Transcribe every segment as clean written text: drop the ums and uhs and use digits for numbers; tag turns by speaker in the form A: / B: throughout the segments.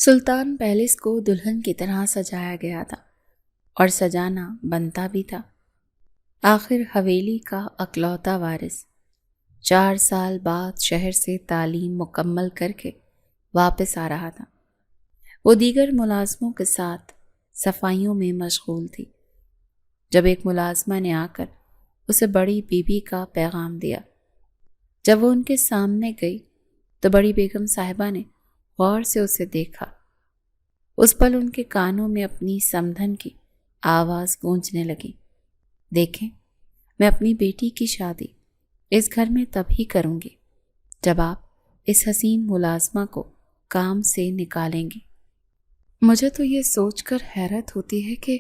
A: سلطان palace کو دلہن کی طرح سجایا گیا تھا اور سجانا بنتا بھی تھا۔ آخر حویلی کا اکلوتا وارث 4 سال بعد شہر سے تعلیم مکمل کر کے واپس آ رہا تھا۔ وہ دیگر ملازموں کے ساتھ صفائیوں میں مشغول تھی جب ایک ملازمہ نے آ کر اسے بڑی بیوی کا پیغام دیا۔ جب وہ ان کے سامنے گئی تو بڑی بیگم صاحبہ نے غور سے اسے دیکھا۔ اس پل ان کے کانوں میں اپنی سمدھن کی آواز گونجنے لگی، دیکھیں، میں اپنی بیٹی کی شادی اس گھر میں تب ہی کروں گی جب آپ اس حسین ملازمہ کو کام سے نکالیں گے۔ مجھے تو یہ سوچ کر حیرت ہوتی ہے کہ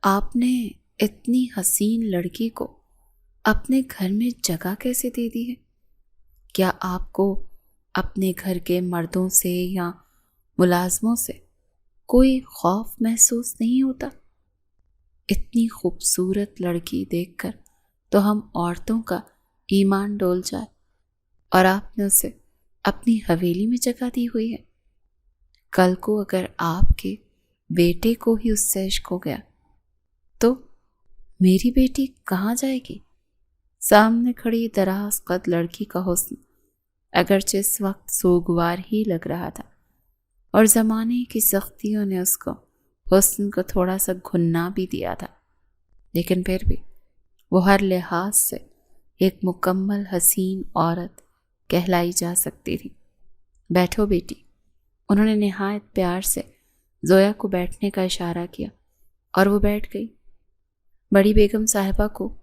A: آپ نے اتنی حسین لڑکی کو اپنے گھر میں جگہ کیسے دے دی ہے؟ کیا آپ کو اپنے گھر کے مردوں سے یا ملازموں سے کوئی خوف محسوس نہیں ہوتا؟ اتنی خوبصورت لڑکی دیکھ کر تو ہم عورتوں کا ایمان ڈول جائے، اور آپ نے اسے اپنی حویلی میں جگہ دی ہوئی ہے۔ کل کو اگر آپ کے بیٹے کو ہی اس سے عشق ہو گیا تو میری بیٹی کہاں جائے گی؟ سامنے کھڑی دراز قد لڑکی کا حسن اگرچہ اس وقت سوگوار ہی لگ رہا تھا، اور زمانے کی سختیوں نے اس کو حسن کو تھوڑا سا گھنا بھی دیا تھا، لیکن پھر بھی وہ ہر لحاظ سے ایک مکمل حسین عورت کہلائی جا سکتی تھی۔ بیٹھو بیٹی، انہوں نے نہایت پیار سے زویا کو بیٹھنے کا اشارہ کیا اور وہ بیٹھ گئی۔ بڑی بیگم صاحبہ کو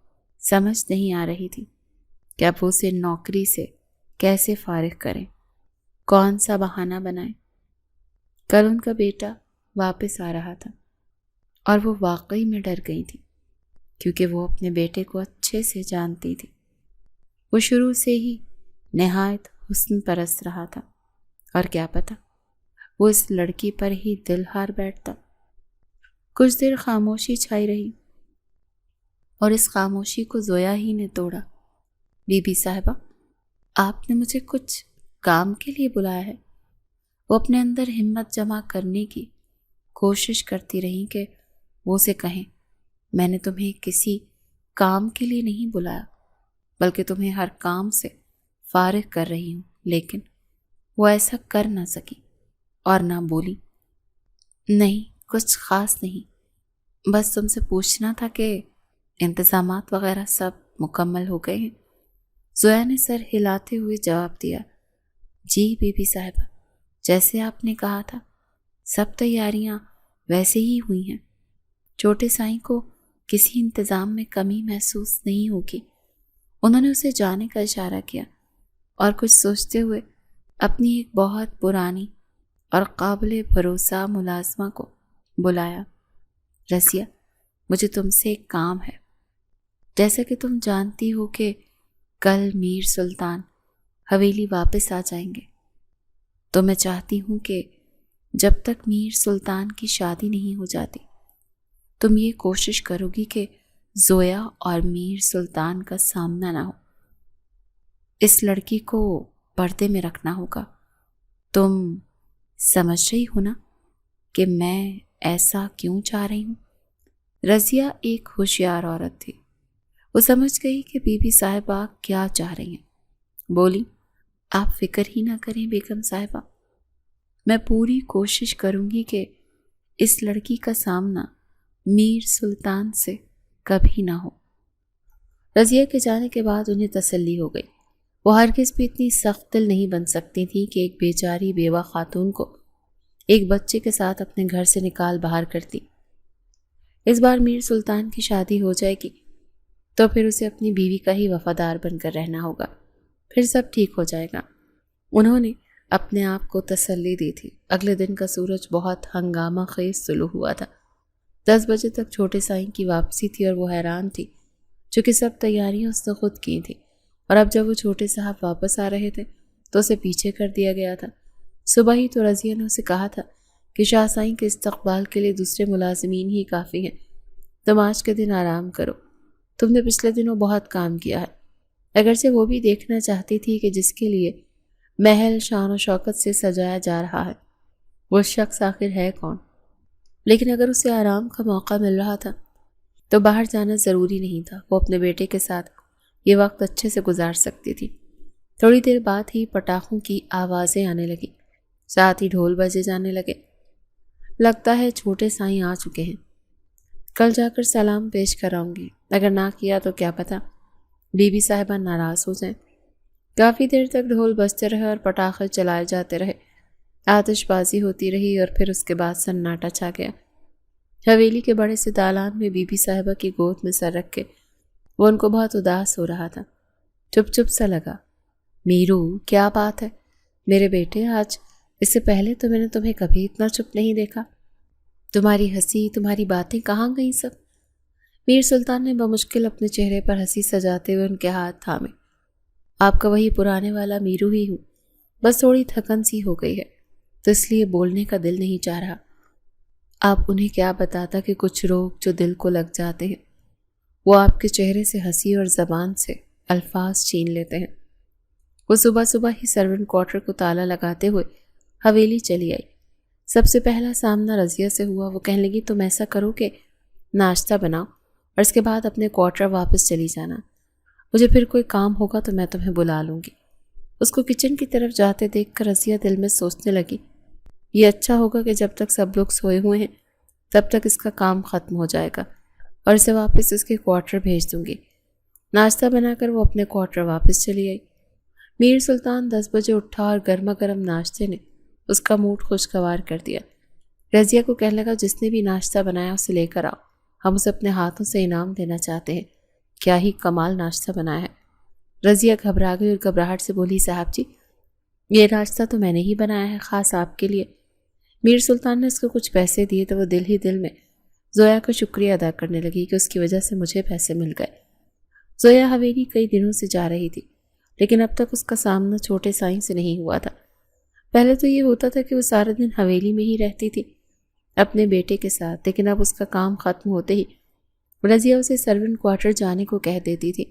A: سمجھ نہیں آ رہی تھی کہ اب وہ اسے نوکری سے کیسے فارغ کریں، کون سا بہانہ بنائیں۔ کل ان کا بیٹا واپس آ رہا تھا اور وہ واقعی میں ڈر گئی تھی، کیونکہ وہ اپنے بیٹے کو اچھے سے جانتی تھی۔ وہ شروع سے ہی نہایت حسن پرست رہا تھا، اور کیا پتا وہ اس لڑکی پر ہی دل ہار بیٹھتا۔ کچھ دیر خاموشی چھائی رہی اور اس خاموشی کو زویا ہی نے توڑا۔ بی بی صاحبہ، آپ نے مجھے کچھ کام کے لیے بلایا ہے؟ وہ اپنے اندر ہمت جمع کرنے کی کوشش کرتی رہی کہ وہ اسے کہیں، میں نے تمہیں کسی کام کے لیے نہیں بلایا، بلکہ تمہیں ہر کام سے فارغ کر رہی ہوں، لیکن وہ ایسا کر نہ سکی اور نہ بولی۔ نہیں، کچھ خاص نہیں، بس تم سے پوچھنا تھا کہ انتظامات وغیرہ سب مکمل ہو گئے ہیں؟ زویا نے سر ہلاتے ہوئے جواب دیا، جی بی بی صاحبہ، جیسے آپ نے کہا تھا سب تیاریاں ویسے ہی ہوئی ہیں۔ چھوٹے سائیں کو کسی انتظام میں کمی محسوس نہیں ہوگی۔ انہوں نے اسے جانے کا اشارہ کیا اور کچھ سوچتے ہوئے اپنی ایک بہت پرانی اور قابل بھروسہ ملازمہ کو بلایا۔ رضیہ، مجھے تم سے ایک کام ہے۔ جیسا کہ تم جانتی ہو کہ کل میر سلطان حویلی واپس آ جائیں گے، تو میں چاہتی ہوں کہ جب تک میر سلطان کی شادی نہیں ہو جاتی تم یہ کوشش کرو گی کہ زویا اور میر سلطان کا سامنا نہ ہو۔ اس لڑکی کو پردے میں رکھنا ہوگا۔ تم سمجھ رہی ہو نا کہ میں ایسا کیوں چاہ رہی ہوں؟ رضیہ ایک ہوشیار عورت تھی۔ وہ سمجھ گئی کہ بی بی صاحبہ کیا چاہ رہی ہیں۔ بولی، آپ فکر ہی نہ کریں بیگم صاحبہ، میں پوری کوشش کروں گی کہ اس لڑکی کا سامنا میر سلطان سے کبھی نہ ہو۔ رضیہ کے جانے کے بعد انہیں تسلی ہو گئی۔ وہ ہرگز بھی اتنی سخت دل نہیں بن سکتی تھی کہ ایک بیچاری بیوہ خاتون کو ایک بچے کے ساتھ اپنے گھر سے نکال باہر کرتی۔ اس بار میر سلطان کی شادی ہو جائے گی تو پھر اسے اپنی بیوی کا ہی وفادار بن کر رہنا ہوگا، پھر سب ٹھیک ہو جائے گا۔ انہوں نے اپنے آپ کو تسلی دی تھی۔ اگلے دن کا سورج بہت ہنگامہ خیز طلوع ہوا تھا۔ 10 بجے تک چھوٹے سائیں کی واپسی تھی اور وہ حیران تھی، چونکہ سب تیاریاں اس نے خود کی تھیں، اور اب جب وہ چھوٹے صاحب واپس آ رہے تھے تو اسے پیچھے کر دیا گیا تھا۔ صبح ہی تو رضیہ نے اسے کہا تھا کہ شاہ سائیں کے استقبال کے لیے دوسرے ملازمین ہی کافی ہیں، تم آج کے دن آرام کرو، تم نے پچھلے دنوں بہت کام کیا ہے۔ اگرچہ وہ بھی دیکھنا چاہتی تھی کہ جس کے لیے محل شان و شوکت سے سجایا جا رہا ہے وہ شخص آخر ہے کون؟ لیکن اگر اسے آرام کا موقع مل رہا تھا تو باہر جانا ضروری نہیں تھا۔ وہ اپنے بیٹے کے ساتھ یہ وقت اچھے سے گزار سکتی تھی۔ تھوڑی دیر بعد ہی پٹاخوں کی آوازیں آنے لگی، ساتھ ہی ڈھول بجے جانے لگے۔ لگتا ہے چھوٹے سائیں آ چکے ہیں، کل جا کر سلام پیش کراؤں گی، اگر نہ کیا تو کیا پتہ بی بی صاحبہ ناراض ہو جائیں۔ کافی دیر تک ڈھول بجتے رہے اور پٹاخے چلائے جاتے رہے، آتش بازی ہوتی رہی اور پھر اس کے بعد سناٹا چھا گیا۔ حویلی کے بڑے سے دالان میں بی بی صاحبہ کی گود میں سر رکھ کے وہ ان کو بہت اداس ہو رہا تھا۔ چپ چپ سا لگا۔ میرو، کیا بات ہے میرے بیٹے؟ آج اس سے پہلے تو میں نے تمہیں کبھی اتنا چپ نہیں دیکھا۔ تمہاری ہنسی، تمہاری باتیں کہاں گئیں سب؟ میر سلطان نے بمشکل اپنے چہرے پر ہنسی سجاتے ہوئے ان کے ہاتھ تھامے۔ آپ کا وہی پرانے والا میرو ہی ہوں، بس تھوڑی تھکن سی ہو گئی ہے تو اس لیے بولنے کا دل نہیں چاہ رہا۔ آپ انہیں کیا بتاتا کہ کچھ روگ جو دل کو لگ جاتے ہیں وہ آپ کے چہرے سے ہنسی اور زبان سے الفاظ چھین لیتے ہیں۔ وہ صبح صبح ہی سرونٹ کوارٹر کو تالا لگاتے ہوئے حویلی چلی آئی۔ سب سے پہلا سامنا رضیہ سے ہوا۔ وہ کہنے لگی تم ایسا کرو کہ ناشتہ بناؤ اور اس کے بعد اپنے کوارٹر واپس چلی جانا، مجھے پھر کوئی کام ہوگا تو میں تمہیں بلا لوں گی۔ اس کو کچن کی طرف جاتے دیکھ کر رضیہ دل میں سوچنے لگی، یہ اچھا ہوگا کہ جب تک سب لوگ سوئے ہوئے ہیں تب تک اس کا کام ختم ہو جائے گا اور اسے واپس اس کے کوارٹر بھیج دوں گی۔ ناشتہ بنا کر وہ اپنے کوارٹر واپس چلی آئی۔ میر سلطان 10 بجے اٹھا اور گرما گرم ناشتے نے اس کا موڈ خوشگوار کر دیا۔ رضیہ کو کہنے لگا جس نے بھی ناشتہ بنایا اسے لے کر آؤ، ہم اسے اپنے ہاتھوں سے انعام دینا چاہتے ہیں، کیا ہی کمال ناشتہ بنایا ہے۔ رضیہ گھبرا گئی اور گھبراہٹ سے بولی صاحب جی یہ ناشتہ تو میں نے ہی بنایا ہے، خاص آپ کے لیے۔ میر سلطان نے اس کو کچھ پیسے دیے تو وہ دل ہی دل میں زویا کا شکریہ ادا کرنے لگی کہ اس کی وجہ سے مجھے پیسے مل گئے۔ زویا حویلی کئی دنوں سے جا رہی تھی لیکن اب تک اس کا سامنا چھوٹے سائیں سے نہیں ہوا تھا۔ پہلے تو یہ ہوتا تھا کہ وہ سارے دن حویلی میں ہی رہتی تھی اپنے بیٹے کے ساتھ، لیکن اب اس کا کام ختم ہوتے ہی رضیہ اسے سرونٹ کوارٹر جانے کو کہہ دیتی تھی۔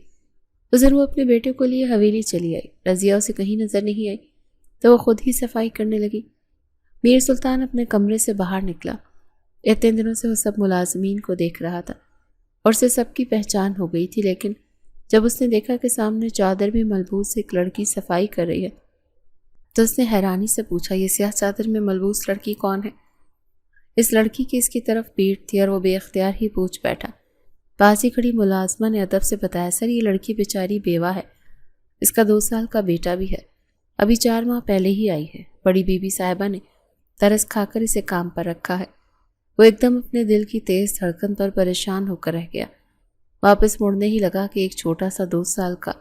A: ادھر وہ اپنے بیٹے کو لیے حویلی چلی آئی۔ رضیہ اسے کہیں نظر نہیں آئی تو وہ خود ہی صفائی کرنے لگی۔ میر سلطان اپنے کمرے سے باہر نکلا۔ اتنے دنوں سے وہ سب ملازمین کو دیکھ رہا تھا اور اسے سب کی پہچان ہو گئی تھی، لیکن جب اس نے دیکھا کہ سامنے چادر میں ملبوس ایک لڑکی صفائی کر رہی ہے تو اس نے حیرانی سے پوچھا یہ سیاہ چادر میں ملبوس لڑکی کون ہے؟ اس لڑکی کی اس کی طرف پیٹھ تھی اور وہ بے اختیار ہی پوچھ بیٹھا۔ پاس ہی کھڑی ملازمہ نے ادب سے بتایا سر یہ لڑکی بیچاری بیوہ ہے، اس کا 2 سال کا بیٹا بھی ہے، ابھی 4 ماہ پہلے ہی آئی ہے۔ بڑی بی بی صاحبہ نے ترس کھا کر اسے کام پر رکھا ہے۔ وہ ایک دم اپنے دل کی تیز دھڑکن پر پریشان ہو کر رہ گیا۔ واپس مڑنے ہی لگا کہ ایک چھوٹا سا 2 سال کا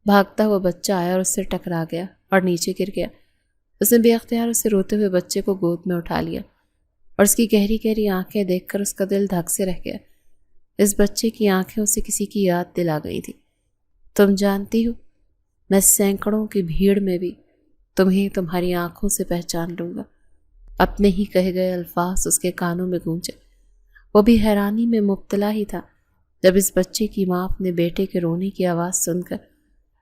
A: بھاگتا ہوا بچہ آیا اور اس سے ٹکرا گیا اور نیچے گر گیا۔ اس نے بے اختیار اسے روتے ہوئے بچے کو گود میں اٹھا لیا اور اس کی گہری گہری آنکھیں دیکھ کر اس کا دل دھک سے رہ گیا۔ اس بچے کی آنکھیں اسے کسی کی یاد دلا گئی تھی۔ تم جانتی ہو میں سینکڑوں کی بھیڑ میں بھی تمہیں تمہاری آنکھوں سے پہچان لوں گا۔ اپنے ہی کہے گئے الفاظ اس کے کانوں میں گونجے۔ وہ بھی حیرانی میں مبتلا ہی تھا جب اس بچے کی ماں اپنے بیٹے کے رونے کی آواز سن کر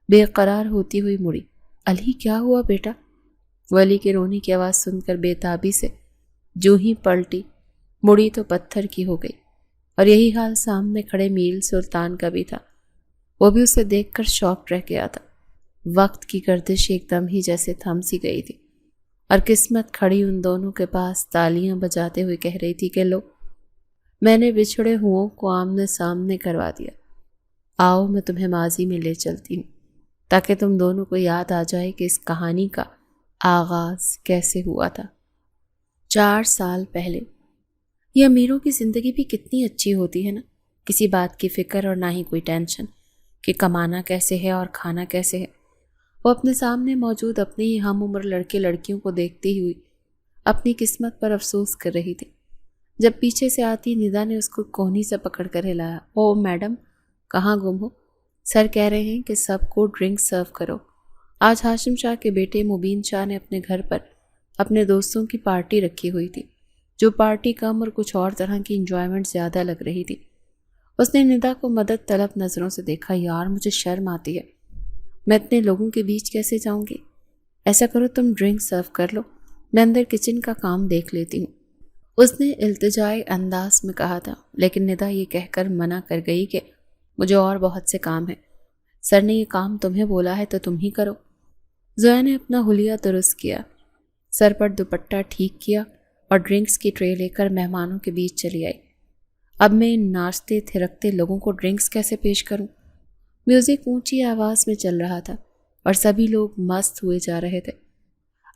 A: بے قرار ہوتی ہوئی مڑی۔ علی کیا ہوا بیٹا؟ وہ علی کے رونے کی آواز سن کر بے تابی سے جو ہی پلٹی مڑی تو پتھر کی ہو گئی، اور یہی حال سامنے کھڑے میر سلطان کا بھی تھا۔ وہ بھی اسے دیکھ کر شاک رہ گیا تھا۔ وقت کی گردش ایک دم ہی جیسے تھم سی گئی تھی اور قسمت کھڑی ان دونوں کے پاس تالیاں بجاتے ہوئے کہہ رہی تھی کہ لو میں نے بچھڑے ہوں کو آمنے سامنے کروا دیا، آؤ میں تمہیں ماضی میں لے چلتی ہوں تاکہ تم دونوں کو یاد آ جائے کہ اس کہانی کا آغاز کیسے ہوا تھا۔ 4 سال پہلے۔ یہ امیروں کی زندگی بھی کتنی اچھی ہوتی ہے نا، کسی بات کی فکر اور نہ ہی کوئی ٹینشن کہ کمانا کیسے ہے اور کھانا کیسے ہے۔ وہ اپنے سامنے موجود اپنے ہی ہم عمر لڑکے لڑکیوں کو دیکھتی ہوئی اپنی قسمت پر افسوس کر رہی تھی جب پیچھے سے آتی ندا نے اس کو کونی سے پکڑ کر ہلایا۔ او میڈم کہاں گم ہو؟ سر کہہ رہے ہیں کہ سب کو ڈرنک سرو کرو۔ آج ہاشم شاہ کے بیٹے مبین شاہ نے اپنے گھر پر اپنے دوستوں کی پارٹی رکھی ہوئی تھی، جو پارٹی کم اور کچھ اور طرح کی انجوائمنٹ زیادہ لگ رہی تھی۔ اس نے ندا کو مدد طلب نظروں سے دیکھا۔ یار مجھے شرم آتی ہے، میں اتنے لوگوں کے بیچ کیسے جاؤں گی؟ ایسا کرو تم ڈرنک سرو کر لو، میں اندر کچن کا کام دیکھ لیتی ہوں، اس نے التجائی انداز میں کہا تھا، لیکن ندا یہ کہہ کر منع کر گئی کہ مجھے اور بہت سے کام ہیں، سر نے یہ کام تمہیں بولا ہے تو تم ہی کرو۔ زویا نے اپنا حلیہ درست کیا، سر پر دوپٹہ ٹھیک کیا اور ڈرنکس کی ٹرے لے کر مہمانوں کے بیچ چلی آئی۔ اب میں ان ناچتے تھرکتے لوگوں کو ڈرنکس کیسے پیش کروں؟ میوزک اونچی آواز میں چل رہا تھا اور سبھی لوگ مست ہوئے جا رہے تھے۔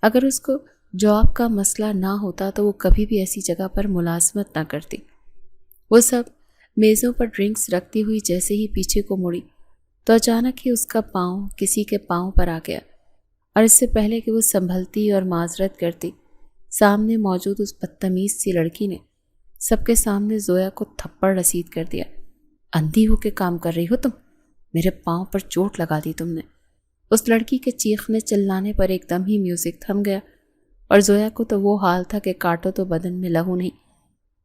A: اگر اس کو جاب کا مسئلہ نہ ہوتا تو وہ کبھی بھی ایسی جگہ پر ملازمت نہ کرتی۔ وہ سب میزوں پر ڈرنکس رکھتی ہوئی جیسے ہی پیچھے کو مڑی تو اچانک ہی اس کا پاؤں کسی کے پاؤں پر آ گیا، اور اس سے پہلے کہ وہ سنبھلتی اور معذرت کرتی، سامنے موجود اس بدتمیز سی لڑکی نے سب کے سامنے زویا کو تھپڑ رسید کر دیا۔ اندھی ہو کے کام کر رہی ہو تم، میرے پاؤں پر چوٹ لگا دی تم نے۔ اس لڑکی کے چیخنے چلانے پر ایک دم ہی میوزک تھم گیا، اور زویا کو تو وہ حال تھا کہ کاٹو تو بدن میں لہو نہیں۔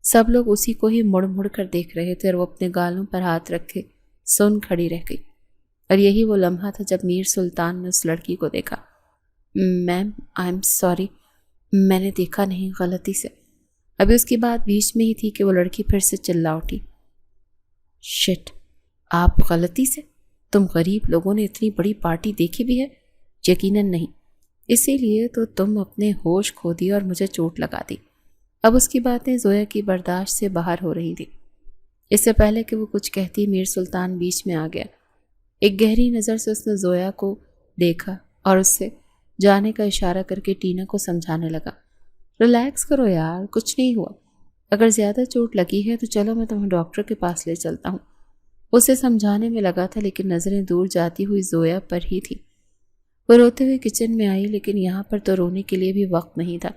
A: سب لوگ اسی کو ہی مڑ مڑ کر دیکھ رہے تھے اور وہ اپنے گالوں پر ہاتھ رکھے سن کھڑی رہ گئی۔ اور یہی وہ لمحہ تھا جب میر سلطان نے اس لڑکی کو دیکھا۔ میم آئی ایم سوری، میں نے دیکھا نہیں، غلطی سے۔ ابھی اس کی بات بیچ میں ہی تھی کہ وہ لڑکی پھر سے چلا اٹھی۔ شٹ، آپ غلطی سے؟ تم غریب لوگوں نے اتنی بڑی پارٹی دیکھی بھی ہے؟ یقیناً نہیں، اسی لیے تو تم اپنے ہوش کھو دیے اور مجھے چوٹ لگا دی۔ اب اس کی باتیں زویا کی برداشت سے باہر ہو رہی تھی۔ اس سے پہلے کہ وہ کچھ کہتی میر سلطان بیچ میں آ گیا۔ ایک گہری نظر سے اس نے زویا کو دیکھا اور اس سے جانے کا اشارہ کر کے ٹینا کو سمجھانے لگا، ریلیکس کرو یار، کچھ نہیں ہوا، اگر زیادہ چوٹ لگی ہے تو چلو میں تمہیں ڈاکٹر کے پاس لے چلتا ہوں۔ اسے سمجھانے میں لگا تھا لیکن نظریں دور جاتی ہوئی زویا پر ہی تھی۔ وہ روتے ہوئے کچن میں آئی، لیکن یہاں پر تو رونے کے لیے بھی وقت نہیں تھا۔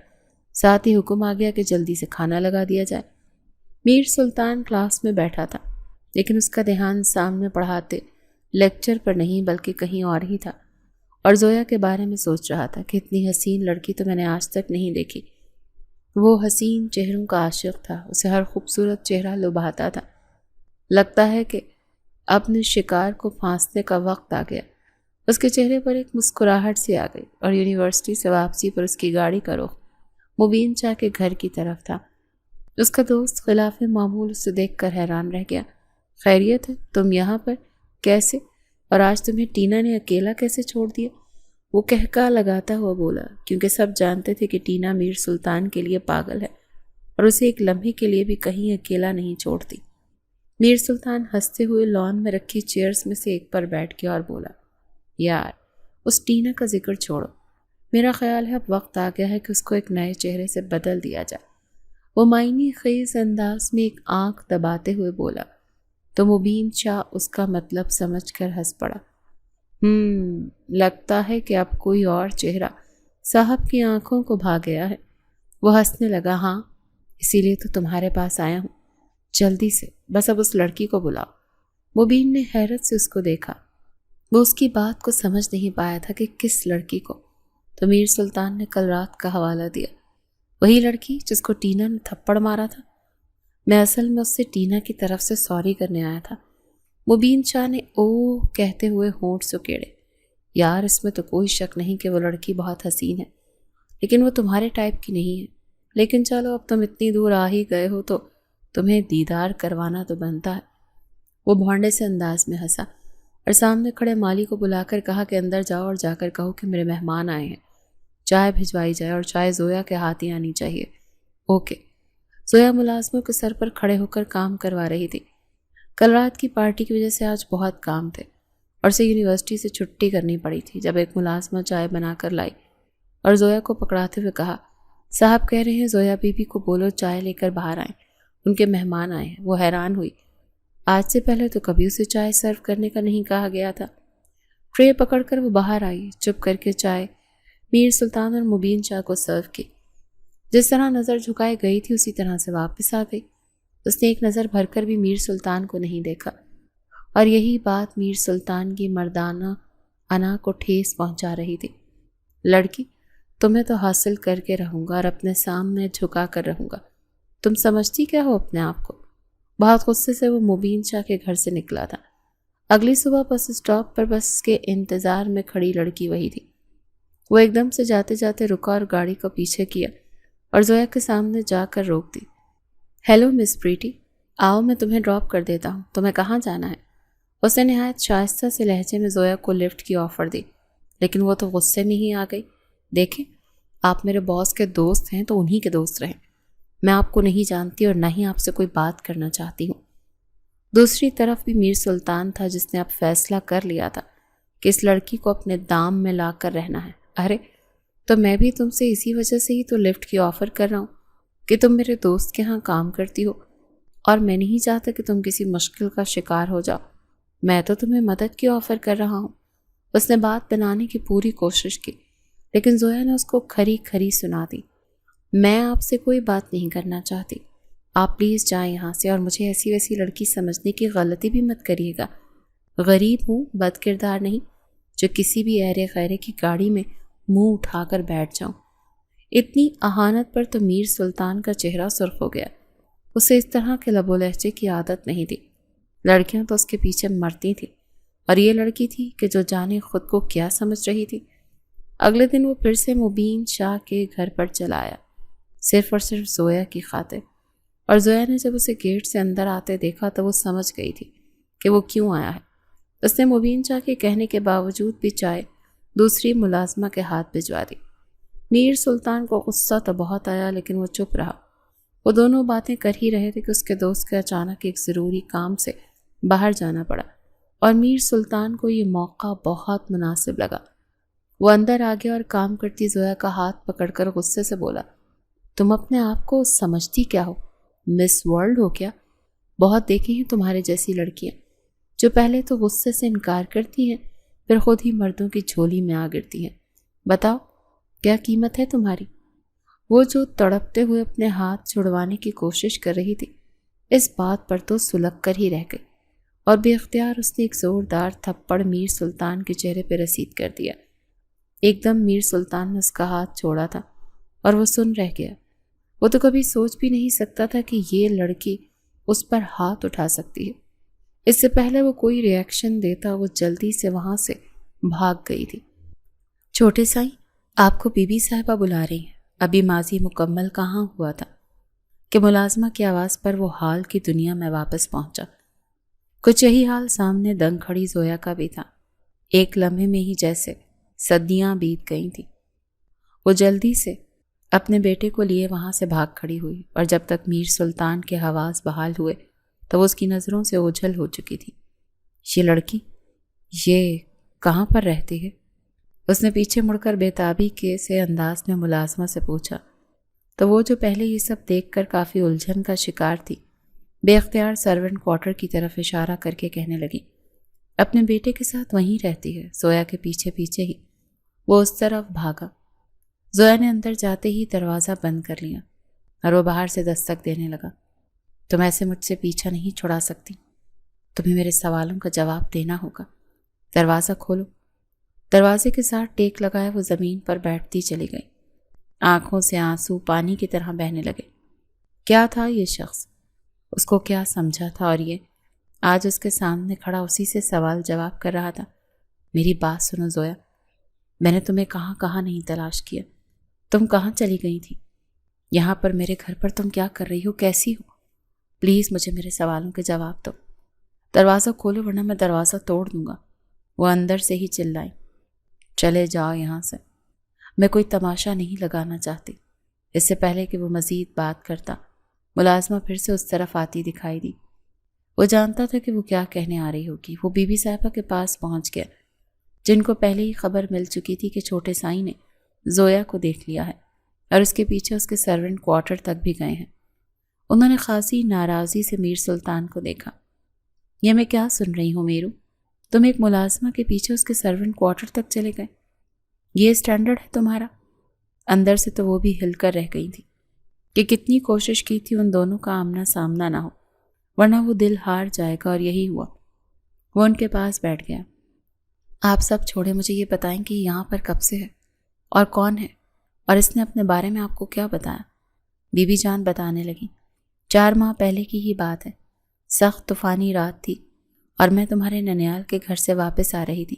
A: ساتھ ہی حکم آ گیا کہ جلدی سے کھانا لگا دیا جائے۔ میر سلطان کلاس میں بیٹھا تھا، لیکن اس کا دھیان سامنے پڑھاتے لیکچر پر نہیں بلکہ کہیں اور ہی تھا، اور زویا کے بارے میں سوچ رہا تھا کہ اتنی حسین لڑکی تو میں نے آج تک نہیں دیکھی۔ وہ حسین چہروں کا عاشق تھا، اسے ہر خوبصورت چہرہ لبھاتا تھا۔ لگتا ہے کہ اپنے شکار کو پھانسنے کا وقت آ گیا۔ اس کے چہرے پر ایک مسکراہٹ سی آ گئی، اور یونیورسٹی سے واپسی پر اس کی گاڑی کا رخ مبین چا کے گھر کی طرف تھا۔ اس کا دوست خلاف معمول اسے دیکھ کر حیران رہ گیا۔ خیریت ہے؟ تم یہاں پر کیسے؟ اور آج تمہیں ٹینا نے اکیلا کیسے چھوڑ دیا؟ وہ کہکا لگاتا ہوا بولا، کیونکہ سب جانتے تھے کہ ٹینا میر سلطان کے لیے پاگل ہے اور اسے ایک لمحے کے لیے بھی کہیں اکیلا نہیں چھوڑتی۔ میر سلطان ہنستے ہوئے لان میں رکھی چیئرز میں سے ایک پر بیٹھ گیا اور بولا، یار اس ٹینا کا ذکر چھوڑو، میرا خیال ہے اب وقت آ گیا ہے کہ اس کو ایک نئے چہرے سے بدل دیا جائے۔ وہ معنی خیز انداز میں ایک آنکھ دباتے ہوئے بولا تو مبین شاہ اس کا مطلب سمجھ کر ہنس پڑا۔ لگتا ہے کہ اب کوئی اور چہرہ صاحب کی آنکھوں کو بھا گیا ہے۔ وہ ہنسنے لگا، ہاں اسی لیے تو تمہارے پاس آیا ہوں، جلدی سے، بس اب اس لڑکی کو بلاؤ۔ مبین نے حیرت سے اس کو دیکھا، وہ اس کی بات کو سمجھ نہیں پایا تھا کہ کس لڑکی کو، تو میر سلطان نے کل رات کا حوالہ دیا، وہی لڑکی جس کو ٹینا نے تھپڑ مارا تھا۔ میں اصل میں اس سے ٹینا کی طرف سے سوری کرنے آیا تھا۔ مبین شاہ نے اوہ کہتے ہوئے ہونٹ سکیڑے۔ یار اس میں تو کوئی شک نہیں کہ وہ لڑکی بہت حسین ہے، لیکن وہ تمہارے ٹائپ کی نہیں ہے۔ لیکن چلو اب تم اتنی دور آ ہی گئے ہو تو تمہیں دیدار کروانا تو بنتا ہے۔ وہ بھونڈے سے انداز میں ہنسا اور سامنے کھڑے مالی کو بلا کر کہا کہ اندر جاؤ اور جا کر کہو کہ میرے مہمان آئے ہیں، چائے بھجوائی جائے اور چائے زویا کے ہاتھ ہی آنی چاہیے۔ اوکے۔ زویا ملازموں کے سر پر کھڑے ہو کر کام کروا رہی تھی۔ کل رات کی پارٹی کی وجہ سے آج بہت کام تھے اور اسے یونیورسٹی سے چھٹی کرنی پڑی تھی۔ جب ایک ملازمہ چائے بنا کر لائی اور زویا کو پکڑاتے ہوئے کہا، صاحب کہہ رہے ہیں زویا بی بی کو بولو چائے لے کر باہر آئیں، ان کے مہمان آئے ہیں۔ وہ حیران ہوئی، آج سے پہلے تو کبھی اسے چائے سرو کرنے کا نہیں کہا گیا تھا۔ ٹرے پکڑ کر وہ باہر آئی، چپ کر کے چائے میر سلطان اور مبین شاہ کو سرو کی۔ جس طرح نظر جھکائے گئی تھی اسی طرح سے واپس آ گئی۔ اس نے ایک نظر بھر کر بھی میر سلطان کو نہیں دیکھا، اور یہی بات میر سلطان کی مردانہ انا کو ٹھیس پہنچا رہی تھی۔ لڑکی، تمہیں تو حاصل کر کے رہوں گا اور اپنے سامنے جھکا کر رہوں گا، تم سمجھتی کیا ہو اپنے آپ کو؟ بہت غصے سے وہ مبین شاہ کے گھر سے نکلا تھا۔ اگلی صبح بس اسٹاپ پر بس کے انتظار میں کھڑی لڑکی وہی تھی۔ وہ ایک دم سے جاتے جاتے رکا اور گاڑی کو پیچھے کیا اور زویا کے سامنے جا کر روک دی۔ ہیلو مس پریٹی، آؤ میں تمہیں ڈراپ کر دیتا ہوں، تمہیں کہاں جانا ہے؟ اس نے نہایت شائستہ سے لہجے میں زویا کو لفٹ کی آفر دی، لیکن وہ تو غصے میں ہی آ گئی۔ دیکھیں، آپ میرے باس کے دوست ہیں تو انہی کے دوست رہیں، میں آپ کو نہیں جانتی اور نہ ہی آپ سے کوئی بات کرنا چاہتی ہوں۔ دوسری طرف بھی میر سلطان تھا جس نے اب فیصلہ کر لیا تھا کہ اس لڑکی کو اپنے دام میں لا کر رہنا ہے۔ ارے تو میں بھی تم سے اسی وجہ سے ہی تو لفٹ کی آفر کر رہا ہوں کہ تم میرے دوست کے ہاں کام کرتی ہو اور میں نہیں چاہتا کہ تم کسی مشکل کا شکار ہو جاؤ۔ میں تو تمہیں مدد کی آفر کر رہا ہوں۔ اس نے بات بنانے کی پوری کوشش کی، لیکن زویا نے اس کو کھری کھری سنا دی۔ میں آپ سے کوئی بات نہیں کرنا چاہتی، آپ پلیز جائیں یہاں سے اور مجھے ایسی ویسی لڑکی سمجھنے کی غلطی بھی مت کریے گا۔ غریب ہوں، بد کردار نہیں جو کسی بھی ایرے غیرے کی گاڑی میں منہ اٹھا کر بیٹھ جاؤں۔ اتنی اہانت پر تو میر سلطان کا چہرہ سرخ ہو گیا۔ اسے اس طرح کے لب و لہجے کی عادت نہیں تھی، لڑکیاں تو اس کے پیچھے مرتی تھیں، اور یہ لڑکی تھی کہ جو جانے خود کو کیا سمجھ رہی تھی۔ اگلے دن وہ پھر سے مبین شاہ کے گھر پر چلا آیا، صرف اور صرف زویا کی خاطر، اور زویا نے جب اسے گیٹ سے اندر آتے دیکھا تو وہ سمجھ گئی تھی کہ وہ کیوں آیا ہے۔ اس نے مبین شاہ کے کہنے کے باوجود بھی چائے دوسری ملازمہ کے ہاتھ بھجوا دی۔ میر سلطان کو غصہ تو بہت آیا، لیکن وہ چپ رہا۔ وہ دونوں باتیں کر ہی رہے تھے کہ اس کے دوست کے اچانک ایک ضروری کام سے باہر جانا پڑا، اور میر سلطان کو یہ موقع بہت مناسب لگا۔ وہ اندر آ گیا اور کام کرتی زویا کا ہاتھ پکڑ کر غصے سے بولا، تم اپنے آپ کو سمجھتی کیا ہو؟ مس ورلڈ ہو کیا؟ بہت دیکھی ہیں تمہارے جیسی لڑکیاں جو پہلے تو غصے سے انکار کرتی ہیں، پھر خود ہی مردوں کی جھولی میں آ گرتی ہیں۔ بتاؤ کیا قیمت ہے تمہاری؟ وہ جو تڑپتے ہوئے اپنے ہاتھ چھڑوانے کی کوشش کر رہی تھی، اس بات پر تو سلگ کر ہی رہ گئی، اور بے اختیار اس نے ایک زوردار تھپڑ میر سلطان کے چہرے پہ رسید کر دیا۔ ایک دم میر سلطان نے اس کا ہاتھ چھوڑا تھا اور وہ سن رہ گیا۔ وہ تو کبھی سوچ بھی نہیں سکتا تھا کہ یہ لڑکی اس پر ہاتھ اٹھا سکتی ہے۔ اس سے پہلے وہ کوئی ری ایکشن دیتا وہ جلدی سے وہاں سے بھاگ گئی تھی۔ چھوٹے سائیں، آپ کو بی بی صاحبہ بلا رہی ہیں۔ ابھی ماضی مکمل کہاں ہوا تھا کہ ملازمہ کی آواز پر وہ حال کی دنیا میں واپس پہنچا۔ کچھ یہی حال سامنے دنگ کھڑی زویا کا بھی تھا۔ ایک لمحے میں ہی جیسے صدیاں بیت گئی تھیں۔ وہ جلدی سے اپنے بیٹے کو لیے وہاں سے بھاگ کھڑی ہوئی، اور جب تک میر سلطان کے حواس بحال ہوئے تو وہ اس کی نظروں سے اوجھل ہو چکی تھی۔ یہ لڑکی یہ کہاں پر رہتی ہے؟ اس نے پیچھے مڑ کر بےتابی کے سے انداز میں ملازمہ سے پوچھا، تو وہ جو پہلے یہ سب دیکھ کر کافی الجھن کا شکار تھی، بے اختیار سرونٹ کوارٹر کی طرف اشارہ کر کے کہنے لگی، اپنے بیٹے کے ساتھ وہیں رہتی ہے، زویا کے پیچھے پیچھے ہی۔ وہ اس طرف بھاگا۔ زویا نے اندر جاتے ہی دروازہ بند کر لیا اور وہ باہر سے دستک دینے لگا۔ تم ایسے مجھ سے پیچھا نہیں چھڑا سکتی، تمہیں میرے سوالوں کا جواب دینا ہوگا۔ دروازہ کھولو۔ دروازے کے ساتھ ٹیک لگائے وہ زمین پر بیٹھتی چلی گئی۔ آنکھوں سے آنسو پانی کی طرح بہنے لگے۔ کیا تھا یہ شخص؟ اس کو کیا سمجھا تھا؟ اور یہ آج اس کے سامنے کھڑا اسی سے سوال جواب کر رہا تھا۔ میری بات سنو زویا، میں نے تمہیں کہاں کہاں نہیں تلاش کیا، تم کہاں چلی گئی تھی؟ یہاں پر میرے گھر پر تم کیا کر رہی ہو؟ کیسی ہو؟ پلیز مجھے میرے سوالوں کے جواب دو۔ دروازہ کھولو ورنہ میں دروازہ توڑ دوں گا، وہ اندر سے ہی چلائی۔ چلے جاؤ یہاں سے، میں کوئی تماشا نہیں لگانا چاہتی۔ اس سے پہلے کہ وہ مزید بات کرتا، ملازمہ پھر سے اس طرف آتی دکھائی دی۔ وہ جانتا تھا کہ وہ کیا کہنے آ رہی ہوگی۔ وہ بی بی صاحبہ کے پاس پہنچ گیا، جن کو پہلے ہی خبر مل چکی تھی کہ چھوٹے سائیں نے زویا کو دیکھ لیا ہے اور اس کے پیچھے اس کے سرونٹ کوارٹر تک بھی گئے ہیں۔ انہوں نے خاصی ناراضی سے میر سلطان کو دیکھا۔ یہ میں کیا سن رہی ہوں میرو؟ تم ایک ملازمہ کے پیچھے اس کے سرونٹ کوارٹر تک چلے گئے؟ یہ اسٹینڈرڈ ہے تمہارا؟ اندر سے تو وہ بھی ہل کر رہ گئی تھی کہ کتنی کوشش کی تھی ان دونوں کا آمنا سامنا نہ ہو، ورنہ وہ دل ہار جائے گا، اور یہی ہوا۔ وہ ان کے پاس بیٹھ گیا۔ آپ سب چھوڑے، مجھے یہ بتائیں کہ یہاں پر کب سے ہے اور کون ہے، اور اس نے اپنے بارے میں آپ کو کیا بتایا؟ بی بی جان بتانے لگی، 4 ماہ پہلے کی ہی بات ہے۔ سخت طوفانی رات تھی اور میں تمہارے ننیال کے گھر سے واپس آ رہی تھی۔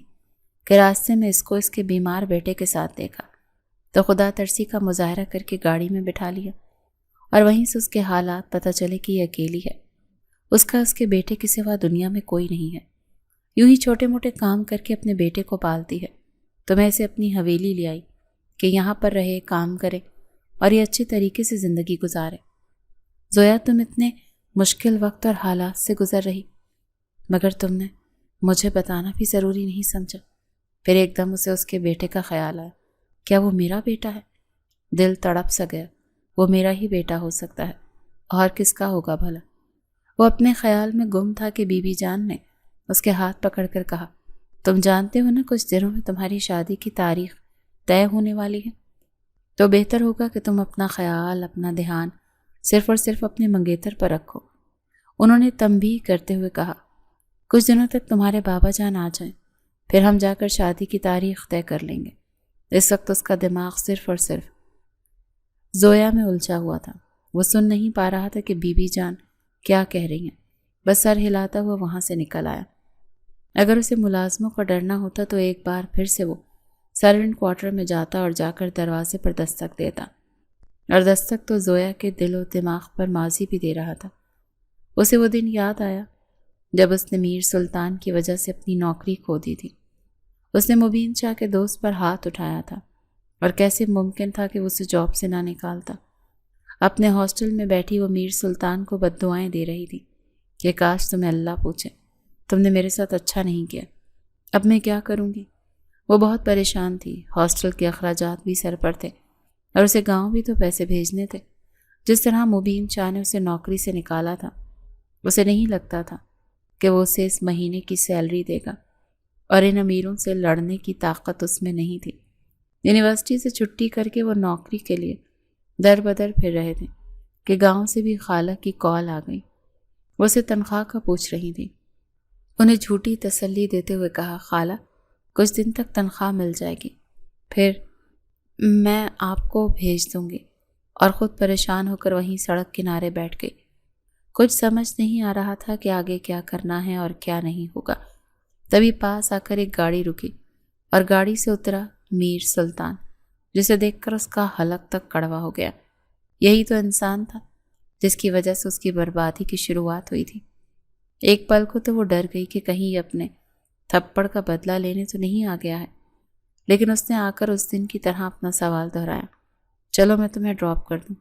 A: کہ راستے میں اس کو اس کے بیمار بیٹے کے ساتھ دیکھا تو خدا ترسی کا مظاہرہ کر کے گاڑی میں بٹھا لیا، اور وہیں سے اس کے حالات پتہ چلے کہ یہ اکیلی ہے، اس کا اس کے بیٹے کے سوا دنیا میں کوئی نہیں ہے، یوں ہی چھوٹے موٹے کام کر کے اپنے بیٹے کو پالتی ہے۔ تو میں اسے اپنی حویلی لے آئی کہ یہاں پر رہے، کام کرے اور یہ اچھے طریقے سے زندگی گزارے۔ زویا، تم اتنے مشکل وقت اور حالات سے گزر رہی، مگر تم نے مجھے بتانا بھی ضروری نہیں سمجھا۔ پھر ایک دم اسے اس کے بیٹے کا خیال آیا، کیا وہ میرا بیٹا ہے؟ دل تڑپ سا گیا، وہ میرا ہی بیٹا ہو سکتا ہے، اور کس کا ہوگا بھلا؟ وہ اپنے خیال میں گم تھا کہ بی بی جان نے اس کے ہاتھ پکڑ کر کہا، تم جانتے ہو نا کچھ دنوں میں تمہاری شادی کی تاریخ طے ہونے والی ہے، تو بہتر ہوگا کہ تم اپنا خیال، اپنا دھیان صرف اور صرف اپنے منگیتر پر رکھو۔ انہوں نے تنبیہ کرتے ہوئے کہا، کچھ دنوں تک تمہارے بابا جان آ جائیں، پھر ہم جا کر شادی کی تاریخ طے کر لیں گے۔ اس وقت اس کا دماغ صرف اور صرف زویا میں الجھا ہوا تھا۔ وہ سن نہیں پا رہا تھا کہ بی بی جان کیا کہہ رہی ہیں، بس سر ہلاتا ہوا وہاں سے نکل آیا۔ اگر اسے ملازموں کا ڈرنا ہوتا تو ایک بار پھر سے وہ سرونٹ کوارٹر میں جاتا اور جا کر دروازے پر دستک دیتا، اور دستک تو زویا کے دل و دماغ پر ماضی بھی دے رہا تھا۔ اسے وہ دن یاد آیا جب اس نے میر سلطان کی وجہ سے اپنی نوکری کھو دی تھی۔ اس نے مبین شاہ کے دوست پر ہاتھ اٹھایا تھا، اور کیسے ممکن تھا کہ وہ اسے جاب سے نہ نکالتا۔ اپنے ہاسٹل میں بیٹھی وہ میر سلطان کو بد دعائیں دے رہی تھی کہ کاش تمہیں اللہ پوچھے، تم نے میرے ساتھ اچھا نہیں کیا، اب میں کیا کروں گی؟ وہ بہت پریشان تھی، ہاسٹل کے اخراجات بھی سر پر تھے، اور اسے گاؤں بھی تو پیسے بھیجنے تھے۔ جس طرح مبین شاہ نے اسے نوکری سے نکالا تھا، اسے نہیں لگتا تھا کہ وہ اسے اس مہینے کی سیلری دے گا، اور ان امیروں سے لڑنے کی طاقت اس میں نہیں تھی۔ یونیورسٹی سے چھٹی کر کے وہ نوکری کے لیے در بدر پھر رہے تھے کہ گاؤں سے بھی خالہ کی کال آ گئی۔ وہ اسے تنخواہ کا پوچھ رہی تھی۔ انہیں جھوٹی تسلی دیتے ہوئے کہا، خالہ کچھ دن تک تنخواہ مل جائے گی، پھر میں آپ کو بھیج دوں گی، اور خود پریشان ہو کر وہیں سڑک کنارے بیٹھ گئی۔ کچھ سمجھ نہیں آ رہا تھا کہ آگے کیا کرنا ہے اور کیا نہیں ہوگا۔ تبھی پاس آ کر ایک گاڑی رکی اور گاڑی سے اترا میر سلطان، جسے دیکھ کر اس کا حلق تک کڑوا ہو گیا۔ یہی تو انسان تھا جس کی وجہ سے اس کی بربادی کی شروعات ہوئی تھی۔ ایک پل کو تو وہ ڈر گئی کہ کہیں یہ اپنے تھپڑ کا بدلہ لینے تو نہیں آ گیا ہے، لیکن اس نے آ کر اس دن کی طرح اپنا سوال دہرایا، چلو میں تمہیں ڈراپ کر دوں،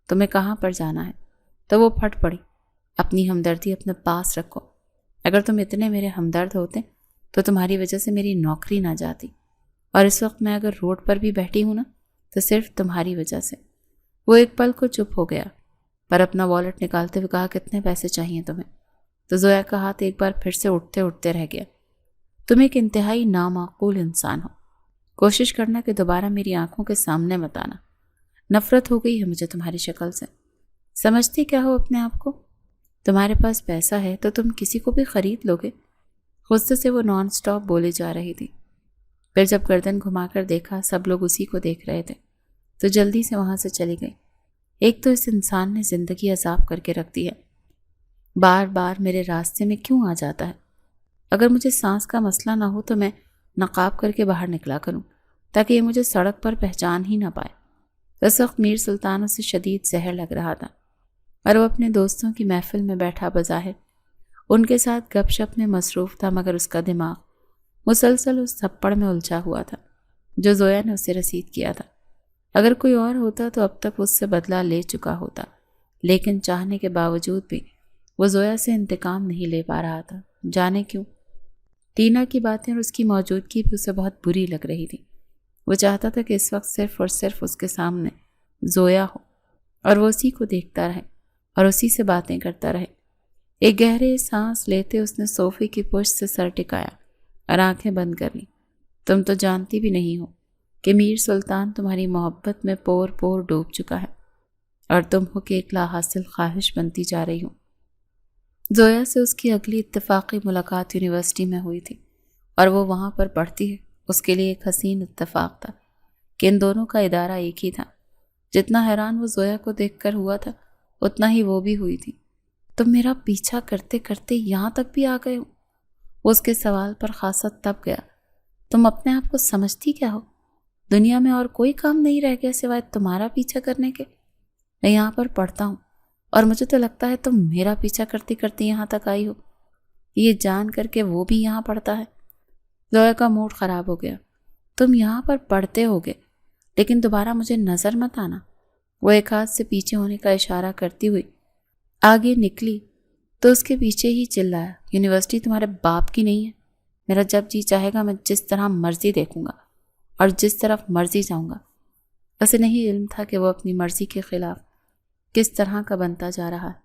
A: تمہیں کہاں پر جانا ہے؟ تو وہ پھٹ پڑی، اپنی ہمدردی اپنے پاس رکھو، اگر تم اتنے میرے ہمدرد ہوتے تو تمہاری وجہ سے میری نوکری نہ جاتی، اور اس وقت میں اگر روڈ پر بھی بیٹھی ہوں نا تو صرف تمہاری وجہ سے۔ وہ ایک پل کو چپ ہو گیا، پر اپنا والٹ نکالتے ہوئے کہا، کتنے پیسے چاہیے تمہیں؟ تو زویا کا ہاتھ ایک بار پھر سے اٹھتے اٹھتے رہ گیا۔ تم ایک انتہائی نامعقول انسان ہو، کوشش کرنا کہ دوبارہ میری آنکھوں کے سامنے مت آنا۔ نفرت ہو گئی ہے مجھے تمہاری شکل سے۔ سمجھتی کیا ہو اپنے آپ کو؟ تمہارے پاس پیسہ ہے تو تم کسی کو بھی خرید لوگے۔ غصے سے وہ نان سٹاپ بولے جا رہی تھی۔ پھر جب گردن گھما کر دیکھا سب لوگ اسی کو دیکھ رہے تھے تو جلدی سے وہاں سے چلی گئی۔ ایک تو اس انسان نے زندگی عذاب کر کے رکھ دی ہے، بار بار میرے راستے میں کیوں آ جاتا ہے؟ اگر مجھے سانس کا مسئلہ نہ ہو تو میں نقاب کر کے باہر نکلا کروں تاکہ یہ مجھے سڑک پر پہچان ہی نہ پائے۔ اس وقت میر سلطان اسے شدید زہر لگ رہا تھا، اور وہ اپنے دوستوں کی محفل میں بیٹھا بظاہر ان کے ساتھ گپ شپ میں مصروف تھا، مگر اس کا دماغ مسلسل اس تھپڑ میں الجھا ہوا تھا جو زویا نے اسے رسید کیا تھا۔ اگر کوئی اور ہوتا تو اب تک اس سے بدلہ لے چکا ہوتا، لیکن چاہنے کے باوجود بھی وہ زویا سے انتقام نہیں لے پا رہا تھا۔ جانے کیوں؟ ٹینا کی باتیں اور اس کی موجودگی بھی اسے بہت بری لگ رہی تھی۔ وہ چاہتا تھا کہ اس وقت صرف اور صرف اس کے سامنے زویا ہو اور وہ اسی کو دیکھتا رہے اور اسی سے باتیں کرتا رہے۔ ایک گہرے سانس لیتے اس نے صوفے کی پشت سے سر ٹکایا اور آنکھیں بند کر لیں۔ تم تو جانتی بھی نہیں ہو کہ میر سلطان تمہاری محبت میں پور پور ڈوب چکا ہے، اور تم ہو کہ ایک لا حاصل خواہش بنتی جا رہی ہوں۔ زویا سے اس کی اگلی اتفاقی ملاقات یونیورسٹی میں ہوئی تھی، اور وہ وہاں پر پڑھتی ہے۔ اس کے لیے ایک حسین اتفاق تھا کہ ان دونوں کا ادارہ ایک ہی تھا۔ جتنا حیران وہ زویا کو دیکھ کر ہوا تھا اتنا ہی وہ بھی ہوئی تھی۔ تم میرا پیچھا کرتے کرتے یہاں تک بھی آ گئے ہو؟ وہ اس کے سوال پر خاصا تب گیا تم اپنے آپ کو سمجھتی کیا ہو؟ دنیا میں اور کوئی کام نہیں رہ گیا سوائے تمہارا پیچھا کرنے کے؟ میں یہاں پر پڑھتا ہوں اور مجھے تو لگتا ہے تم میرا پیچھا کرتی کرتی یہاں تک آئی ہو، یہ جان کر کے وہ بھی یہاں پڑھتا ہے۔ زویا کا موڈ خراب ہو گیا۔ تم یہاں پر پڑھتے ہوگے لیکن دوبارہ مجھے نظر مت آنا۔ وہ ایک ہاتھ سے پیچھے ہونے کا اشارہ کرتی ہوئی آگے نکلی تو اس کے پیچھے ہی چلایا، یونیورسٹی تمہارے باپ کی نہیں ہے۔ میرا جب جی چاہے گا میں جس طرح مرضی دیکھوں گا اور جس طرف مرضی جاؤں گا۔ اسے نہیں علم تھا کہ وہ اپنی مرضی کے خلاف کس طرح کا بنتا جا رہا ہے۔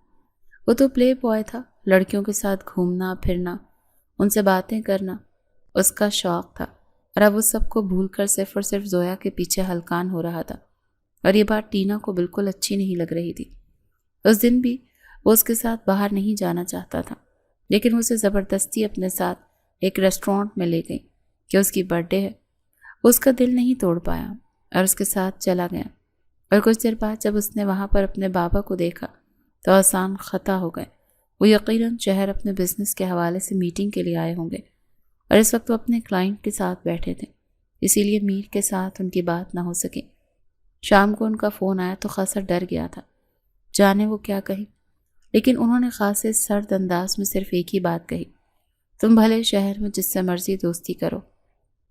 A: وہ تو پلے بوائے تھا، لڑکیوں کے ساتھ گھومنا پھرنا، ان سے باتیں کرنا اس کا شوق تھا، اور اب وہ سب کو بھول کر صرف اور صرف زویا کے پیچھے ہلکان ہو رہا تھا۔ اور یہ بات ٹینا کو بالکل اچھی نہیں لگ رہی تھی۔ اس دن بھی وہ اس کے ساتھ باہر نہیں جانا چاہتا تھا، لیکن وہ اسے زبردستی اپنے ساتھ ایک ریسٹورانٹ میں لے گئی کہ اس کی برتھ ڈے ہے۔ وہ اس کا دل نہیں توڑ پایا اور اس کے ساتھ چلا گیا، اور کچھ دیر بعد جب اس نے وہاں پر اپنے بابا کو دیکھا تو آسان خطا ہو گئے۔ وہ یقیناً شہر اپنے بزنس کے حوالے سے میٹنگ کے لیے آئے ہوں گے، اور اس وقت وہ اپنے کلائنٹ کے ساتھ بیٹھے تھے، اسی لیے میر کے ساتھ ان کی بات نہ ہو سکی۔ شام کو ان کا فون آیا تو خاصا ڈر گیا تھا، جانے وہ کیا کہیں، لیکن انہوں نے خاصے سرد انداز میں صرف ایک ہی بات کہی، تم بھلے شہر میں جس سے مرضی دوستی کرو،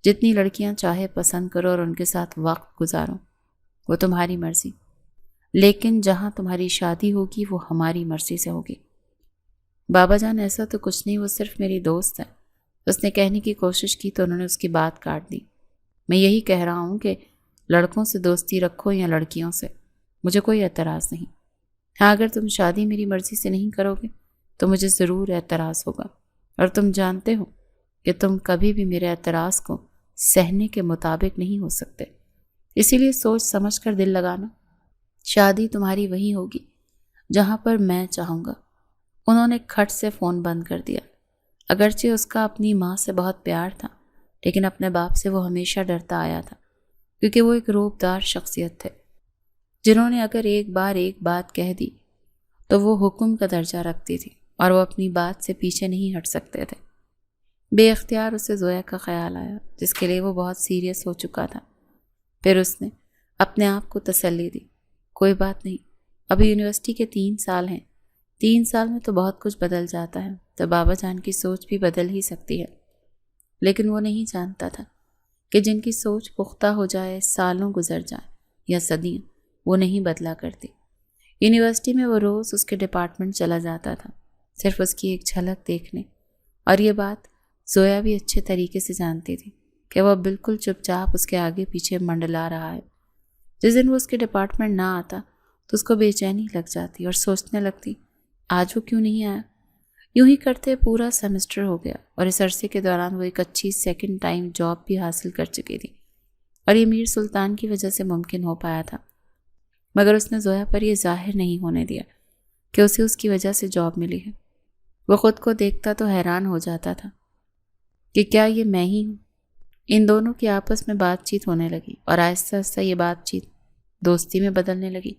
A: جتنی لڑکیاں چاہے پسند کرو اور ان کے ساتھ وقت گزارو، وہ تمہاری مرضی، لیکن جہاں تمہاری شادی ہوگی وہ ہماری مرضی سے ہوگی۔ بابا جان ایسا تو کچھ نہیں، وہ صرف میری دوست ہے۔ اس نے کہنے کی کوشش کی تو انہوں نے اس کی بات کاٹ دی۔ میں یہی کہہ رہا ہوں کہ لڑکوں سے دوستی رکھو یا لڑکیوں سے، مجھے کوئی اعتراض نہیں۔ ہاں اگر تم شادی میری مرضی سے نہیں کرو گے تو مجھے ضرور اعتراض ہوگا، اور تم جانتے ہو کہ تم کبھی بھی میرے اعتراض کو سہنے کے مطابق نہیں ہو سکتے، اسی لیے سوچ سمجھ کر دل لگانا۔ شادی تمہاری وہی ہوگی جہاں پر میں چاہوں گا۔ انہوں نے کھٹ سے فون بند کر دیا۔ اگرچہ اس کا اپنی ماں سے بہت پیار تھا، لیکن اپنے باپ سے وہ ہمیشہ ڈرتا آیا تھا، کیونکہ وہ ایک روبدار شخصیت تھے جنہوں نے اگر ایک بار ایک بات کہہ دی تو وہ حکم کا درجہ رکھتی تھی، اور وہ اپنی بات سے پیچھے نہیں ہٹ سکتے تھے۔ بے اختیار اسے زویا کا خیال آیا، جس کے لیے وہ بہت سیریس ہو چکا تھا۔ پھر اس نے اپنے آپ کو تسلی دی، کوئی بات نہیں، ابھی یونیورسٹی کے 3 سال ہیں، 3 سال میں تو بہت کچھ بدل جاتا ہے، تو بابا جان کی سوچ بھی بدل ہی سکتی ہے۔ لیکن وہ نہیں جانتا تھا کہ جن کی سوچ پختہ ہو جائے، سالوں گزر جائیں یا صدیاں، وہ نہیں بدلا کرتی۔ یونیورسٹی میں وہ روز اس کے ڈپارٹمنٹ چلا جاتا تھا، صرف اس کی ایک جھلک دیکھنے، اور یہ بات زویا بھی اچھے طریقے سے جانتی تھی کہ وہ بالکل چپ چاپ اس کے آگے پیچھے منڈلا رہا ہے۔ جس دن وہ اس کے ڈپارٹمنٹ نہ آتا تو اس کو بے چینی لگ جاتی اور سوچنے لگتی آج وہ کیوں نہیں آیا۔ یوں ہی کرتے پورا سیمسٹر ہو گیا، اور اس عرصے کے دوران وہ ایک اچھی سیکنڈ ٹائم جاب بھی حاصل کر چکی تھی، اور یہ میر سلطان کی وجہ سے ممکن ہو پایا تھا۔ مگر اس نے زویا پر یہ ظاہر نہیں ہونے دیا کہ اسے اس کی وجہ سے جاب ملی ہے۔ وہ خود کو دیکھتا تو حیران ہو جاتا تھا کہ کیا یہ میں ہی ہوں؟ ان دونوں کی آپس میں بات چیت ہونے لگی، اور آہستہ آہستہ یہ بات چیت دوستی میں بدلنے لگی۔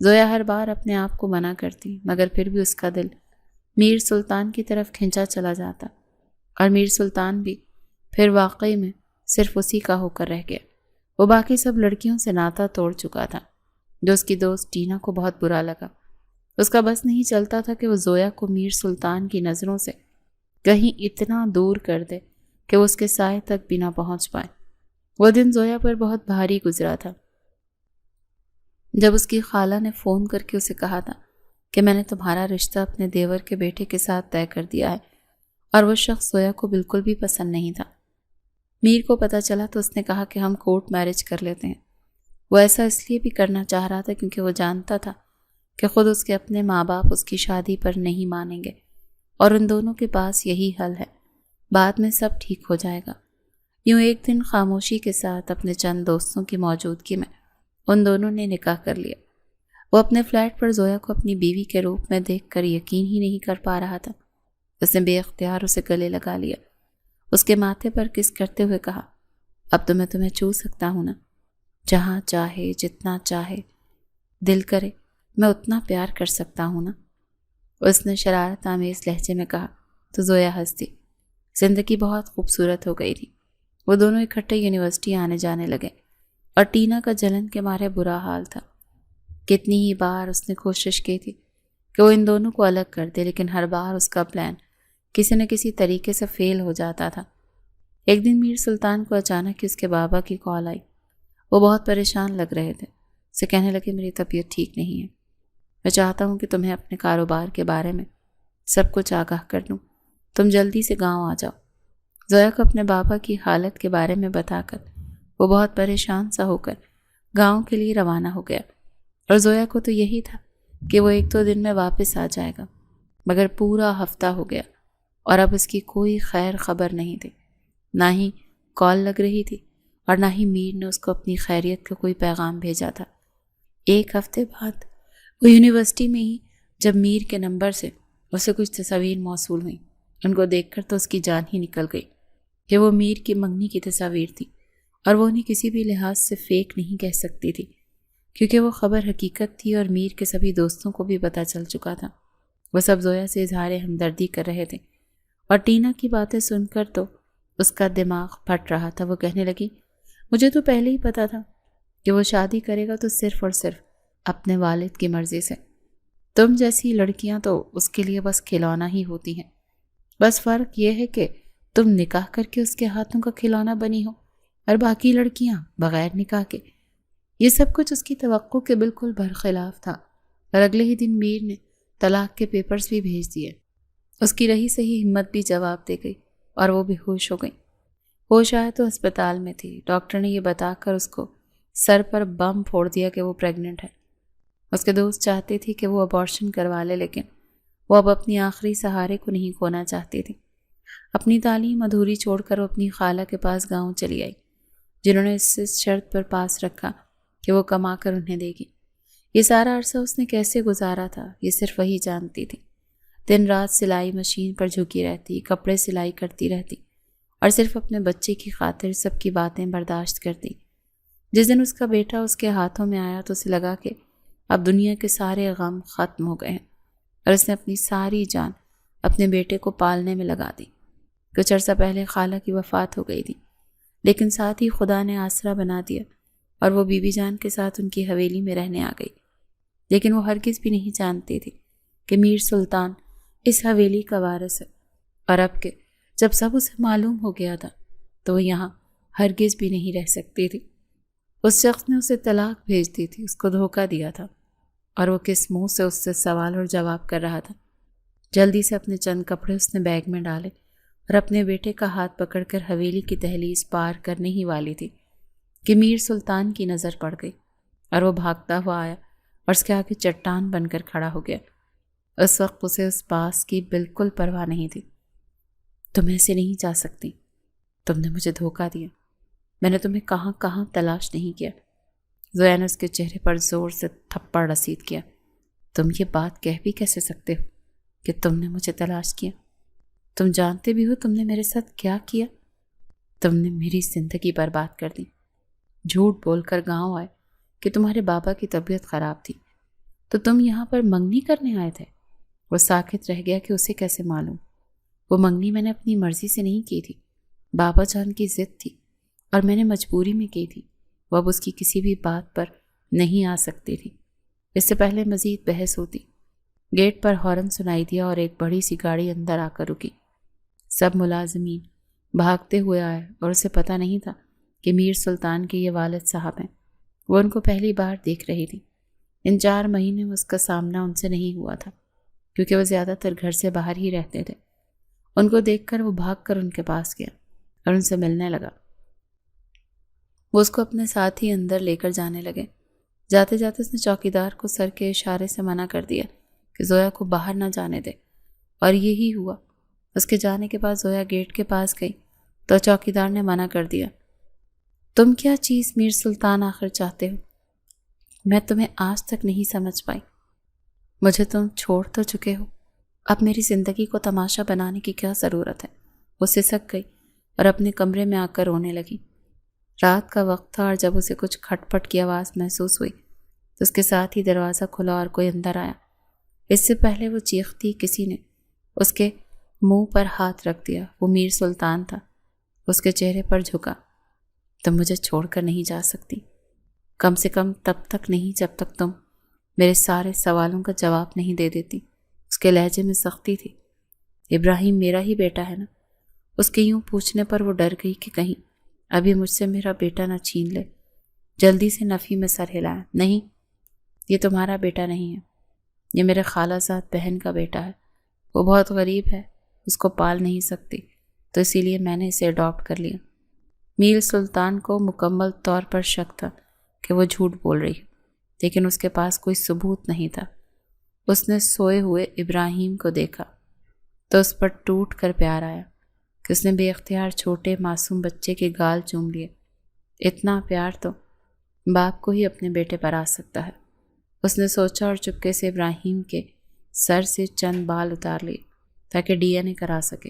A: زویا ہر بار اپنے آپ کو منع کرتی، مگر پھر بھی اس کا دل میر سلطان کی طرف کھنچا چلا جاتا، اور میر سلطان بھی پھر واقعی میں صرف اسی کا ہو کر رہ گیا۔ وہ باقی سب لڑکیوں سے ناتا توڑ چکا تھا، جو اس کی دوست ٹینا کو بہت برا لگا۔ اس کا بس نہیں چلتا تھا کہ وہ زویا کو میر سلطان کی نظروں سے کہیں اتنا دور کر دے کہ وہ اس کے سائے تک بھی نہ پہنچ پائے۔ وہ دن زویا پر بہت بھاری گزرا تھا، جب اس کی خالہ نے فون کر کے اسے کہا تھا کہ میں نے تمہارا رشتہ اپنے دیور کے بیٹے کے ساتھ طے کر دیا ہے، اور وہ شخص زویا کو بالکل بھی پسند نہیں تھا۔ میر کو پتہ چلا تو اس نے کہا کہ ہم کورٹ میرج کر لیتے ہیں۔ وہ ایسا اس لیے بھی کرنا چاہ رہا تھا کیونکہ وہ جانتا تھا کہ خود اس کے اپنے ماں باپ اس کی شادی پر نہیں مانیں گے، اور ان دونوں کے پاس یہی حل ہے، بعد میں سب ٹھیک ہو جائے گا۔ یوں ایک دن خاموشی کے ساتھ اپنے چند دوستوں کی موجودگی میں ان دونوں نے نکاح کر لیا۔ وہ اپنے فلیٹ پر زویا کو اپنی بیوی کے روپ میں دیکھ کر یقین ہی نہیں کر پا رہا تھا۔ اس نے بے اختیار اسے گلے لگا لیا، اس کے ماتھے پر کس کرتے ہوئے کہا، اب تو میں تمہیں چھو سکتا ہوں نا؟ جہاں چاہے، جتنا چاہے دل کرے، میں اتنا پیار کر سکتا ہوں نا؟ اس نے شرارت آمیز لہجے میں کہا تو زویا ہنس دی۔ زندگی بہت خوبصورت ہو گئی تھی۔ وہ دونوں اکٹھے یونیورسٹی آنے جانے لگے اور ٹینا کا جلن کے مارے برا حال تھا۔ کتنی ہی بار اس نے کوشش کی تھی کہ وہ ان دونوں کو الگ کر دے، لیکن ہر بار اس کا پلان کسی نہ کسی طریقے سے فیل ہو جاتا تھا۔ ایک دن میر سلطان کو اچانک اس کے بابا کی کال آئی۔ وہ بہت پریشان لگ رہے تھے۔ اسے کہنے لگے میری طبیعت ٹھیک نہیں ہے، میں چاہتا ہوں کہ تمہیں اپنے کاروبار کے بارے میں سب کچھ آگاہ کر دوں، تم جلدی سے گاؤں آ جاؤ۔ زویا کو اپنے بابا کی حالت کے بارے میں بتا کر وہ بہت پریشان سا ہو کر گاؤں کے لیے روانہ ہو گیا، اور زویا کو تو یہی تھا کہ وہ 1-2 دن میں واپس آ جائے گا، مگر پورا ہفتہ ہو گیا اور اب اس کی کوئی خیر خبر نہیں تھی۔ نہ ہی کال لگ رہی تھی اور نہ ہی میر نے اس کو اپنی خیریت کا کوئی پیغام بھیجا تھا۔ 1 ہفتے بعد وہ یونیورسٹی میں ہی جب میر کے نمبر سے اسے کچھ تصاویر موصول ہوئیں، ان کو دیکھ کر تو اس کی جان ہی نکل گئی کہ وہ میر کی منگنی کی تصاویر تھی، اور وہ انہیں کسی بھی لحاظ سے فیک نہیں کہہ سکتی تھی، کیونکہ وہ خبر حقیقت تھی اور میر کے سبھی دوستوں کو بھی پتہ چل چکا تھا۔ وہ سب زویا سے اظہار ہمدردی کر رہے تھے، اور ٹینا کی باتیں سن کر تو اس کا دماغ پھٹ رہا تھا۔ وہ کہنے لگی مجھے تو پہلے ہی پتا تھا کہ وہ شادی کرے گا تو صرف اور صرف اپنے والد کی مرضی سے۔ تم جیسی لڑکیاں تو اس کے لیے بس کھلونا ہی ہوتی ہیں، بس فرق یہ ہے کہ تم نکاح کر کے اس کے ہاتھوں کا کھلونا بنی ہو اور باقی لڑکیاں بغیر نکاح کے۔ یہ سب کچھ اس کی توقع کے بالکل برخلاف تھا، اور اگلے ہی دن میر نے طلاق کے پیپرز بھی بھیج دیے۔ اس کی رہی صحیح ہمت بھی جواب دے گئی اور وہ بے ہوش ہو گئی۔ ہوش آیا تو ہسپتال میں تھی۔ ڈاکٹر نے یہ بتا کر اس کو سر پر بم پھوڑ دیا کہ وہ پریگننٹ ہے۔ اس کے دوست چاہتے تھی کہ وہ ابارشن کروا لے، لیکن وہ اب اپنی آخری سہارے کو نہیں کھونا چاہتی تھی۔ اپنی تعلیم ادھوری چھوڑ کر وہ اپنی خالہ کے پاس گاؤں چلی آئی، جنہوں نے اس شرط پر پاس رکھا کہ وہ کما کر انہیں دے گی۔ یہ سارا عرصہ اس نے کیسے گزارا تھا یہ صرف وہی جانتی تھی۔ دن رات سلائی مشین پر جھکی رہتی، کپڑے سلائی کرتی رہتی اور صرف اپنے بچے کی خاطر سب کی باتیں برداشت کرتی۔ جس دن اس کا بیٹا اس کے ہاتھوں میں آیا تو اسے لگا کہ اب دنیا کے سارے غم ختم ہو گئے ہیں، اور اس نے اپنی ساری جان اپنے بیٹے کو پالنے میں لگا دی۔ کچھ عرصہ پہلے خالہ کی وفات ہو گئی تھی، لیکن ساتھ ہی خدا نے آسرا بنا دیا اور وہ بی بی جان کے ساتھ ان کی حویلی میں رہنے آ گئی۔ لیکن وہ ہرگز بھی نہیں جانتی تھی کہ میر سلطان اس حویلی کا وارث ہے، اور اب کہ جب سب اسے معلوم ہو گیا تھا تو وہ یہاں ہرگز بھی نہیں رہ سکتی تھی۔ اس شخص نے اسے طلاق بھیج دی تھی، اس کو دھوکہ دیا تھا، اور وہ کس منہ سے اس سے سوال اور جواب کر رہا تھا۔ جلدی سے اپنے چند کپڑے اس نے بیگ میں ڈالے اور اپنے بیٹے کا ہاتھ پکڑ کر حویلی کی دہلیز پار کرنے ہی والی تھی کہ میر سلطان کی نظر پڑ گئی، اور وہ بھاگتا ہوا آیا اور اس کے آگے چٹان بن کر کھڑا ہو گیا۔ اس وقت اسے اس باس کی بالکل پرواہ نہیں تھی۔ تم ایسے نہیں جا سکتی، تم نے مجھے دھوکہ دیا، میں نے تمہیں کہاں کہاں تلاش نہیں کیا۔ زویا نے اس کے چہرے پر زور سے تھپڑ رسید کیا۔ تم یہ بات کہہ بھی کیسے سکتے ہو کہ تم نے مجھے تلاش کیا؟ تم جانتے بھی ہو تم نے میرے ساتھ کیا کیا؟ تم نے میری زندگی برباد کر دی۔ جھوٹ بول کر گاؤں آئے کہ تمہارے بابا کی طبیعت خراب تھی، تو تم یہاں پر منگنی کرنے آئے تھے۔ وہ ساکت رہ گیا کہ اسے کیسے معلوم۔ وہ منگنی میں نے اپنی مرضی سے نہیں کی تھی، بابا جان کی ضد تھی اور میں نے مجبوری میں کی تھی۔ وہ اب اس کی کسی بھی بات پر نہیں آ سکتی تھی۔ اس سے پہلے مزید بحث ہوتی، گیٹ پر ہارن سنائی دیا اور ایک بڑی سی گاڑی اندر آ کر رکی۔ سب ملازمین بھاگتے ہوئے آئے اور اسے پتہ نہیں تھا کہ میر سلطان کے یہ والد صاحب ہیں۔ وہ ان کو پہلی بار دیکھ رہی تھی۔ ان 4 مہینے میں اس کا سامنا ان سے نہیں ہوا تھا، کیونکہ وہ زیادہ تر گھر سے باہر ہی رہتے تھے۔ ان کو دیکھ کر وہ بھاگ کر ان کے پاس گیا اور ان سے ملنے لگا۔ وہ اس کو اپنے ساتھ ہی اندر لے کر جانے لگے۔ جاتے جاتے اس نے چوکیدار کو سر کے اشارے سے منع کر دیا کہ زویا کو باہر نہ جانے دے، اور یہی ہوا۔ اس کے جانے کے بعد زویا گیٹ کے پاس گئی تو چوکیدار نے منع کر دیا۔ تم کیا چیز میر سلطان آخر چاہتے ہو؟ میں تمہیں آج تک نہیں سمجھ پائی۔ مجھے تم چھوڑ تو چکے ہو، اب میری زندگی کو تماشا بنانے کی کیا ضرورت ہے؟ وہ سسک گئی اور اپنے کمرے میں آ کر رونے لگی۔ رات کا وقت تھا اور جب اسے کچھ کھٹ پٹ کی آواز محسوس ہوئی تو اس کے ساتھ ہی دروازہ کھلا اور کوئی اندر آیا۔ اس سے پہلے وہ چیختی کسی نے اس کے منہ پر ہاتھ رکھ دیا۔ وہ میر سلطان تھا۔ اس کے چہرے پر جھکا۔ تم مجھے چھوڑ کر نہیں جا سکتی، کم سے کم تب تک نہیں جب تک تم میرے سارے سوالوں کا جواب نہیں دے دیتی۔ اس کے لہجے میں سختی تھی۔ ابراہیم میرا ہی بیٹا ہے نا؟ اس کے یوں پوچھنے پر وہ ڈر گئی کہ کہیں ابھی مجھ سے میرا بیٹا نہ چھین لے۔ جلدی سے نفی میں سر ہلایا۔ نہیں، یہ تمہارا بیٹا نہیں ہے، یہ میرے خالہ زاد بہن کا بیٹا ہے۔ وہ بہت غریب ہے، اس کو پال نہیں سکتی، تو اسی لیے میں نے اسے اڈاپٹ کر لیا۔ میر سلطان کو مکمل طور پر شک تھا کہ وہ جھوٹ بول رہی ہے، لیکن اس کے پاس کوئی ثبوت نہیں تھا۔ اس نے سوئے ہوئے ابراہیم کو دیکھا تو اس پر ٹوٹ کر پیار آیا کہ اس نے بے اختیار چھوٹے معصوم بچے کے گال چوم لیے۔ اتنا پیار تو باپ کو ہی اپنے بیٹے پر آ سکتا ہے۔ اس نے سوچا اور چپکے سے ابراہیم کے سر سے چند بال اتار لیے تاکہ ڈی این اے کرا سکے،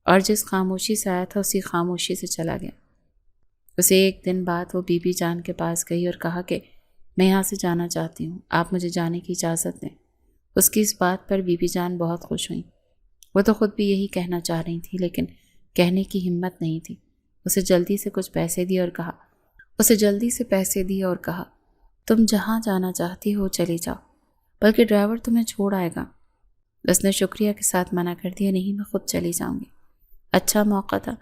A: اور جس خاموشی سے آیا تھا اسی خاموشی سے چلا گیا۔ اسے ایک دن بعد وہ بی بی جان کے پاس گئی اور کہا کہ میں یہاں سے جانا چاہتی ہوں، آپ مجھے جانے کی اجازت دیں۔ اس کی اس بات پر بی بی جان بہت خوش ہوئیں۔ وہ تو خود بھی یہی کہنا چاہ رہی تھی، لیکن کہنے کی ہمت نہیں تھی۔ اسے جلدی سے پیسے دیے اور کہا تم جہاں جانا چاہتی ہو چلی جاؤ، بلکہ ڈرائیور تمہیں چھوڑ آئے گا۔ اس نے شکریہ کے ساتھ منع کر دیا، نہیں میں خود چلی جاؤں گی۔ اچھا موقع تھا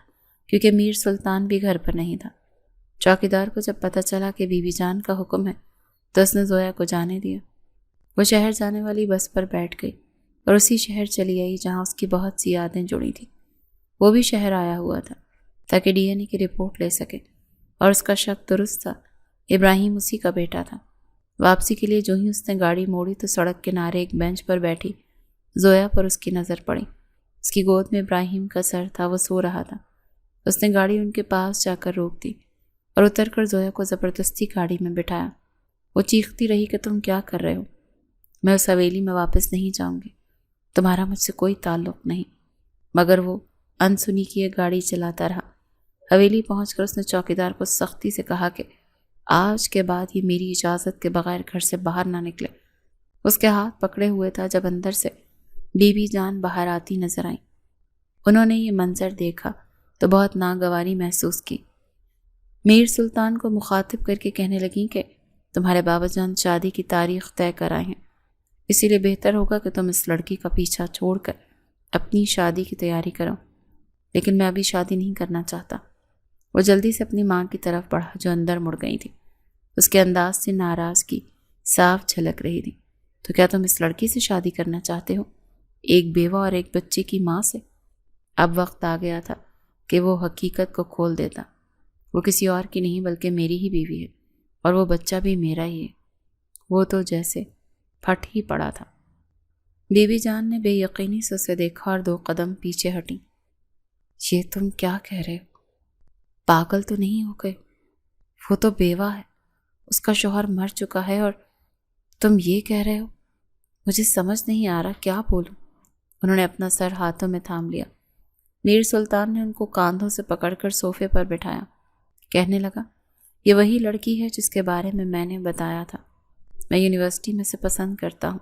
A: کیونکہ میر سلطان بھی گھر پر نہیں تھا۔ چوکیدار کو جب پتہ چلا کہ بی بی جان کا حکم ہے تو اس نے زویا کو جانے دیا۔ وہ شہر جانے والی بس پر بیٹھ گئی اور اسی شہر چلی آئی جہاں اس کی بہت سی یادیں جڑی تھیں۔ وہ بھی شہر آیا ہوا تھا تاکہ ڈی این اے کی رپورٹ لے سکے، اور اس کا شک درست تھا، ابراہیم اسی کا بیٹا تھا۔ واپسی کے لیے جو ہی اس نے گاڑی موڑی تو سڑک کنارے ایک بینچ پر بیٹھی زویا پر اس کی نظر پڑی۔ اس کی گود میں ابراہیم کا سر تھا، وہ سو رہا تھا۔ اس نے گاڑی ان کے پاس جا کر روک دی اور اتر کر زویا کو زبردستی گاڑی میں بٹھایا۔ وہ چیختی رہی کہ تم کیا کر رہے ہو؟ میں اس حویلی میں واپس نہیں جاؤں گی، تمہارا مجھ سے کوئی تعلق نہیں۔ مگر وہ انسنی کیے گاڑی چلاتا رہا۔ حویلی پہنچ کر اس نے چوکیدار کو سختی سے کہا کہ آج کے بعد یہ میری اجازت کے بغیر گھر سے باہر نہ نکلے۔ اس کے ہاتھ پکڑے ہوئے تھا جب اندر سے بی بی جان باہر آتی نظر آئیں۔ انہوں نے یہ منظر دیکھا تو بہت ناگواری محسوس کی۔ میر سلطان کو مخاطب کر کے کہنے لگیں کہ تمہارے بابا جان شادی کی تاریخ طے کر آئے ہیں، اسی لیے بہتر ہوگا کہ تم اس لڑکی کا پیچھا چھوڑ کر اپنی شادی کی تیاری کرو۔ لیکن میں ابھی شادی نہیں کرنا چاہتا۔ وہ جلدی سے اپنی ماں کی طرف بڑھا جو اندر مڑ گئی تھی۔ اس کے انداز سے ناراضگی صاف جھلک رہی تھی۔ تو کیا تم اس لڑکی سے شادی کرنا چاہتے ہو؟ ایک بیوہ اور ایک بچے کی ماں سے؟ اب وقت آ گیا تھا کہ وہ حقیقت کو کھول دیتا۔ وہ کسی اور کی نہیں بلکہ میری ہی بیوی ہے، اور وہ بچہ بھی میرا ہی ہے۔ وہ تو جیسے پھٹ ہی پڑا تھا۔ بی بی جان نے بے یقینی سے اسے دیکھا اور 2 قدم پیچھے ہٹی۔ یہ تم کیا کہہ رہے ہو؟ پاگل تو نہیں ہو گئے؟ وہ تو بیوہ ہے، اس کا شوہر مر چکا ہے، اور تم یہ کہہ رہے ہو؟ مجھے سمجھ نہیں آ رہا کیا بولوں۔ انہوں نے اپنا سر ہاتھوں میں تھام لیا۔ میر سلطان نے ان کو کاندھوں سے پکڑ کر صوفے پر بٹھایا۔ کہنے لگا یہ وہی لڑکی ہے جس کے بارے میں نے بتایا تھا۔ میں یونیورسٹی میں سے پسند کرتا ہوں،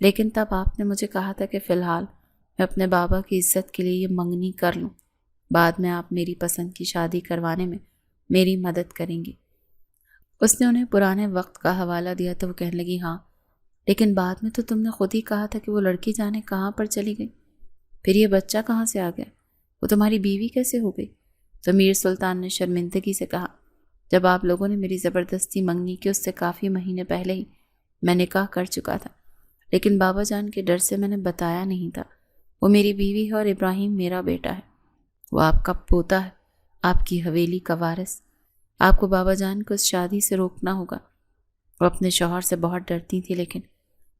A: لیکن تب آپ نے مجھے کہا تھا کہ فی الحال میں اپنے بابا کی عزت کے لیے یہ منگنی کر لوں، بعد میں آپ میری پسند کی شادی کروانے میں میری مدد کریں گی۔ اس نے انہیں پرانے وقت کا حوالہ دیا تو وہ کہنے لگی ہاں، لیکن بعد میں تو تم نے خود ہی کہا تھا کہ وہ لڑکی جانے کہاں پر چلی گئی، پھر یہ بچہ کہاں سے آ گیا، وہ تمہاری بیوی کیسے ہو گئی؟ تو میر سلطان نے شرمندگی سے کہا جب آپ لوگوں نے میری زبردستی منگنی کی اس سے کافی مہینے پہلے ہی میں نکاح کر چکا تھا، لیکن بابا جان کے ڈر سے میں نے بتایا نہیں تھا۔ وہ میری بیوی ہے اور ابراہیم میرا بیٹا ہے، وہ آپ کا پوتا ہے، آپ کی حویلی کا وارث۔ آپ کو بابا جان کو اس شادی سے روکنا ہوگا۔ وہ اپنے شوہر سے بہت ڈرتی تھی، لیکن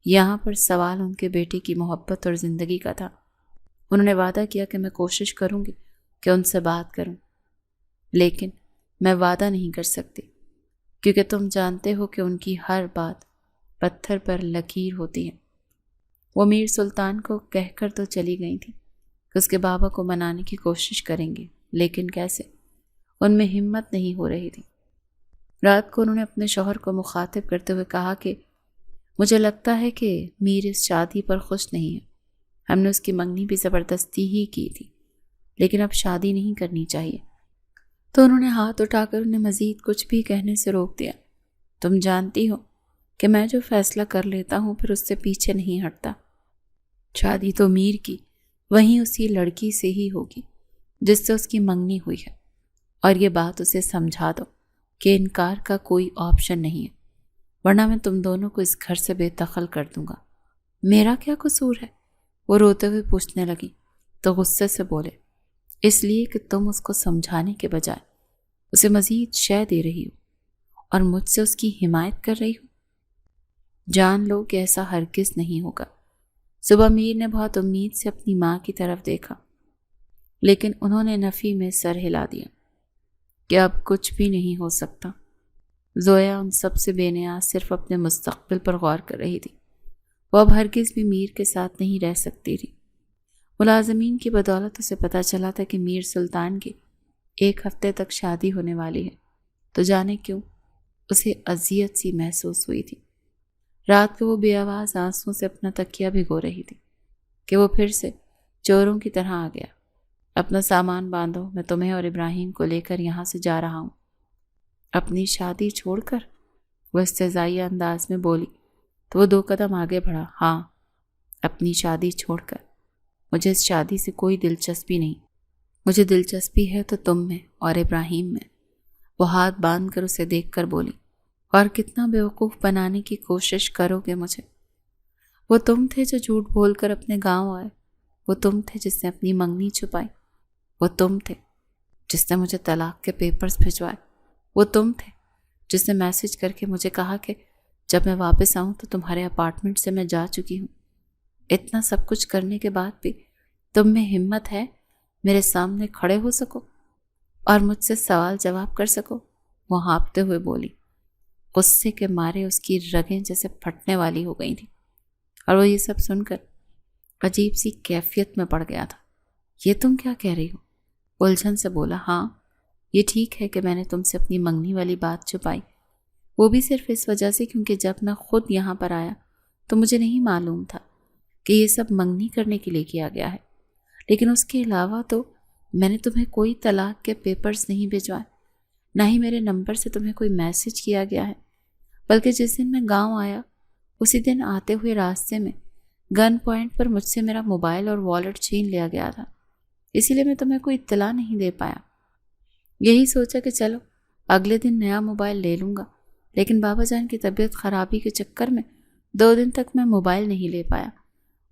A: یہاں پر سوال ان کے بیٹے کی محبت اور زندگی کا تھا۔ انہوں نے وعدہ کیا کہ میں کوشش کروں گی کہ ان سے بات کروں، لیکن میں وعدہ نہیں کر سکتی کیونکہ تم جانتے ہو کہ ان کی ہر بات پتھر پر لکیر ہوتی ہے۔ وہ میر سلطان کو کہہ کر تو چلی گئی تھی کہ اس کے بابا کو منانے کی کوشش کریں گے، لیکن کیسے؟ ان میں ہمت نہیں ہو رہی تھی۔ رات کو انہوں نے اپنے شوہر کو مخاطب کرتے ہوئے کہا کہ مجھے لگتا ہے کہ میر اس شادی پر خوش نہیں ہے، ہم نے اس کی منگنی بھی زبردستی ہی کی تھی، لیکن اب شادی نہیں کرنی چاہیے۔ تو انہوں نے ہاتھ اٹھا کر انہیں مزید کچھ بھی کہنے سے روک دیا۔ تم جانتی ہو کہ میں جو فیصلہ کر لیتا ہوں پھر اس سے پیچھے نہیں ہٹتا۔ شادی تو میر کی وہیں اسی لڑکی سے ہی ہوگی جس سے اس کی منگنی ہوئی ہے، اور یہ بات اسے سمجھا دو کہ انکار کا کوئی آپشن نہیں ہے، ورنہ میں تم دونوں کو اس گھر سے بے دخل کر دوں گا۔ میرا کیا قصور ہے؟ وہ روتے ہوئے پوچھنے لگی تو غصے سے بولے، اس لیے کہ تم اس کو سمجھانے کے بجائے اسے مزید شے دے رہی ہو اور مجھ سے اس کی حمایت کر رہی ہو۔ جان لو کہ ایسا ہرگز نہیں ہوگا۔ صبح میر نے بہت امید سے اپنی ماں کی طرف دیکھا، لیکن انہوں نے نفی میں سر ہلا دیا کہ اب کچھ بھی نہیں ہو سکتا۔ زویا ان سب سے بے نیاز صرف اپنے مستقبل پر غور کر رہی تھی۔ وہ اب ہرگز بھی میر کے ساتھ نہیں رہ سکتی تھی۔ ملازمین کی بدولت اسے پتہ چلا تھا کہ میر سلطان کی 1 ہفتے تک شادی ہونے والی ہے، تو جانے کیوں اسے اذیت سی محسوس ہوئی تھی۔ رات کو وہ بے آواز آنسوں سے اپنا تکیہ بھگو رہی تھی کہ وہ پھر سے چوروں کی طرح آ گیا۔ اپنا سامان باندھو، میں تمہیں اور ابراہیم کو لے کر یہاں سے جا رہا ہوں۔ اپنی شادی چھوڑ کر؟ وہ استہزائیہ انداز میں بولی تو وہ 2 قدم آگے بڑھا۔ ہاں، اپنی شادی چھوڑ کر۔ مجھے اس شادی سے کوئی دلچسپی نہیں، مجھے دلچسپی ہے تو تم میں اور ابراہیم میں۔ وہ ہاتھ باندھ کر اسے دیکھ کر بولی، اور کتنا بیوقوف بنانے کی کوشش کرو گے مجھے؟ وہ تم تھے جو جھوٹ بول کر اپنے گاؤں آئے، وہ تم تھے جس نے اپنی منگنی چھپائی، وہ تم تھے جس نے مجھے طلاق کے پیپرز بھجوائے، وہ تم تھے جس نے میسج کر کے مجھے کہا کہ جب میں واپس آؤں تو تمہارے اپارٹمنٹ سے میں جا چکی ہوں۔ اتنا سب کچھ کرنے کے بعد بھی تم میں ہمت ہے میرے سامنے کھڑے ہو سکو اور مجھ سے سوال جواب کر سکو؟ وہ ہانپتے ہوئے بولی۔ غصے کے مارے اس کی رگیں جیسے پھٹنے والی ہو گئی تھیں، اور وہ یہ سب سن کر عجیب سی کیفیت میں پڑ گیا تھا۔ یہ تم کیا کہہ رہی ہو؟ الجھن سے بولا، ہاں یہ ٹھیک ہے کہ میں نے تم سے اپنی منگنی والی بات چھپائی، وہ بھی صرف اس وجہ سے کیونکہ جب میں خود یہاں پر آیا تو مجھے نہیں معلوم تھا کہ یہ سب منگنی کرنے کے لیے کیا گیا ہے، لیکن اس کے علاوہ تو میں نے تمہیں کوئی طلاق کے پیپرز نہیں بھیجوائے، نہ ہی میرے نمبر سے تمہیں کوئی میسج کیا گیا ہے، بلکہ جس دن میں گاؤں آیا اسی دن آتے ہوئے راستے میں گن پوائنٹ پر مجھ سے میرا موبائل اور والٹ چھین لیا گیا تھا، اسی لیے میں تمہیں کوئی اطلاع نہیں دے پایا۔ یہی سوچا کہ چلو اگلے دن نیا موبائل لے لوں گا، لیکن بابا جان کی طبیعت خرابی کے چکر میں 2 دن تک میں موبائل نہیں لے پایا،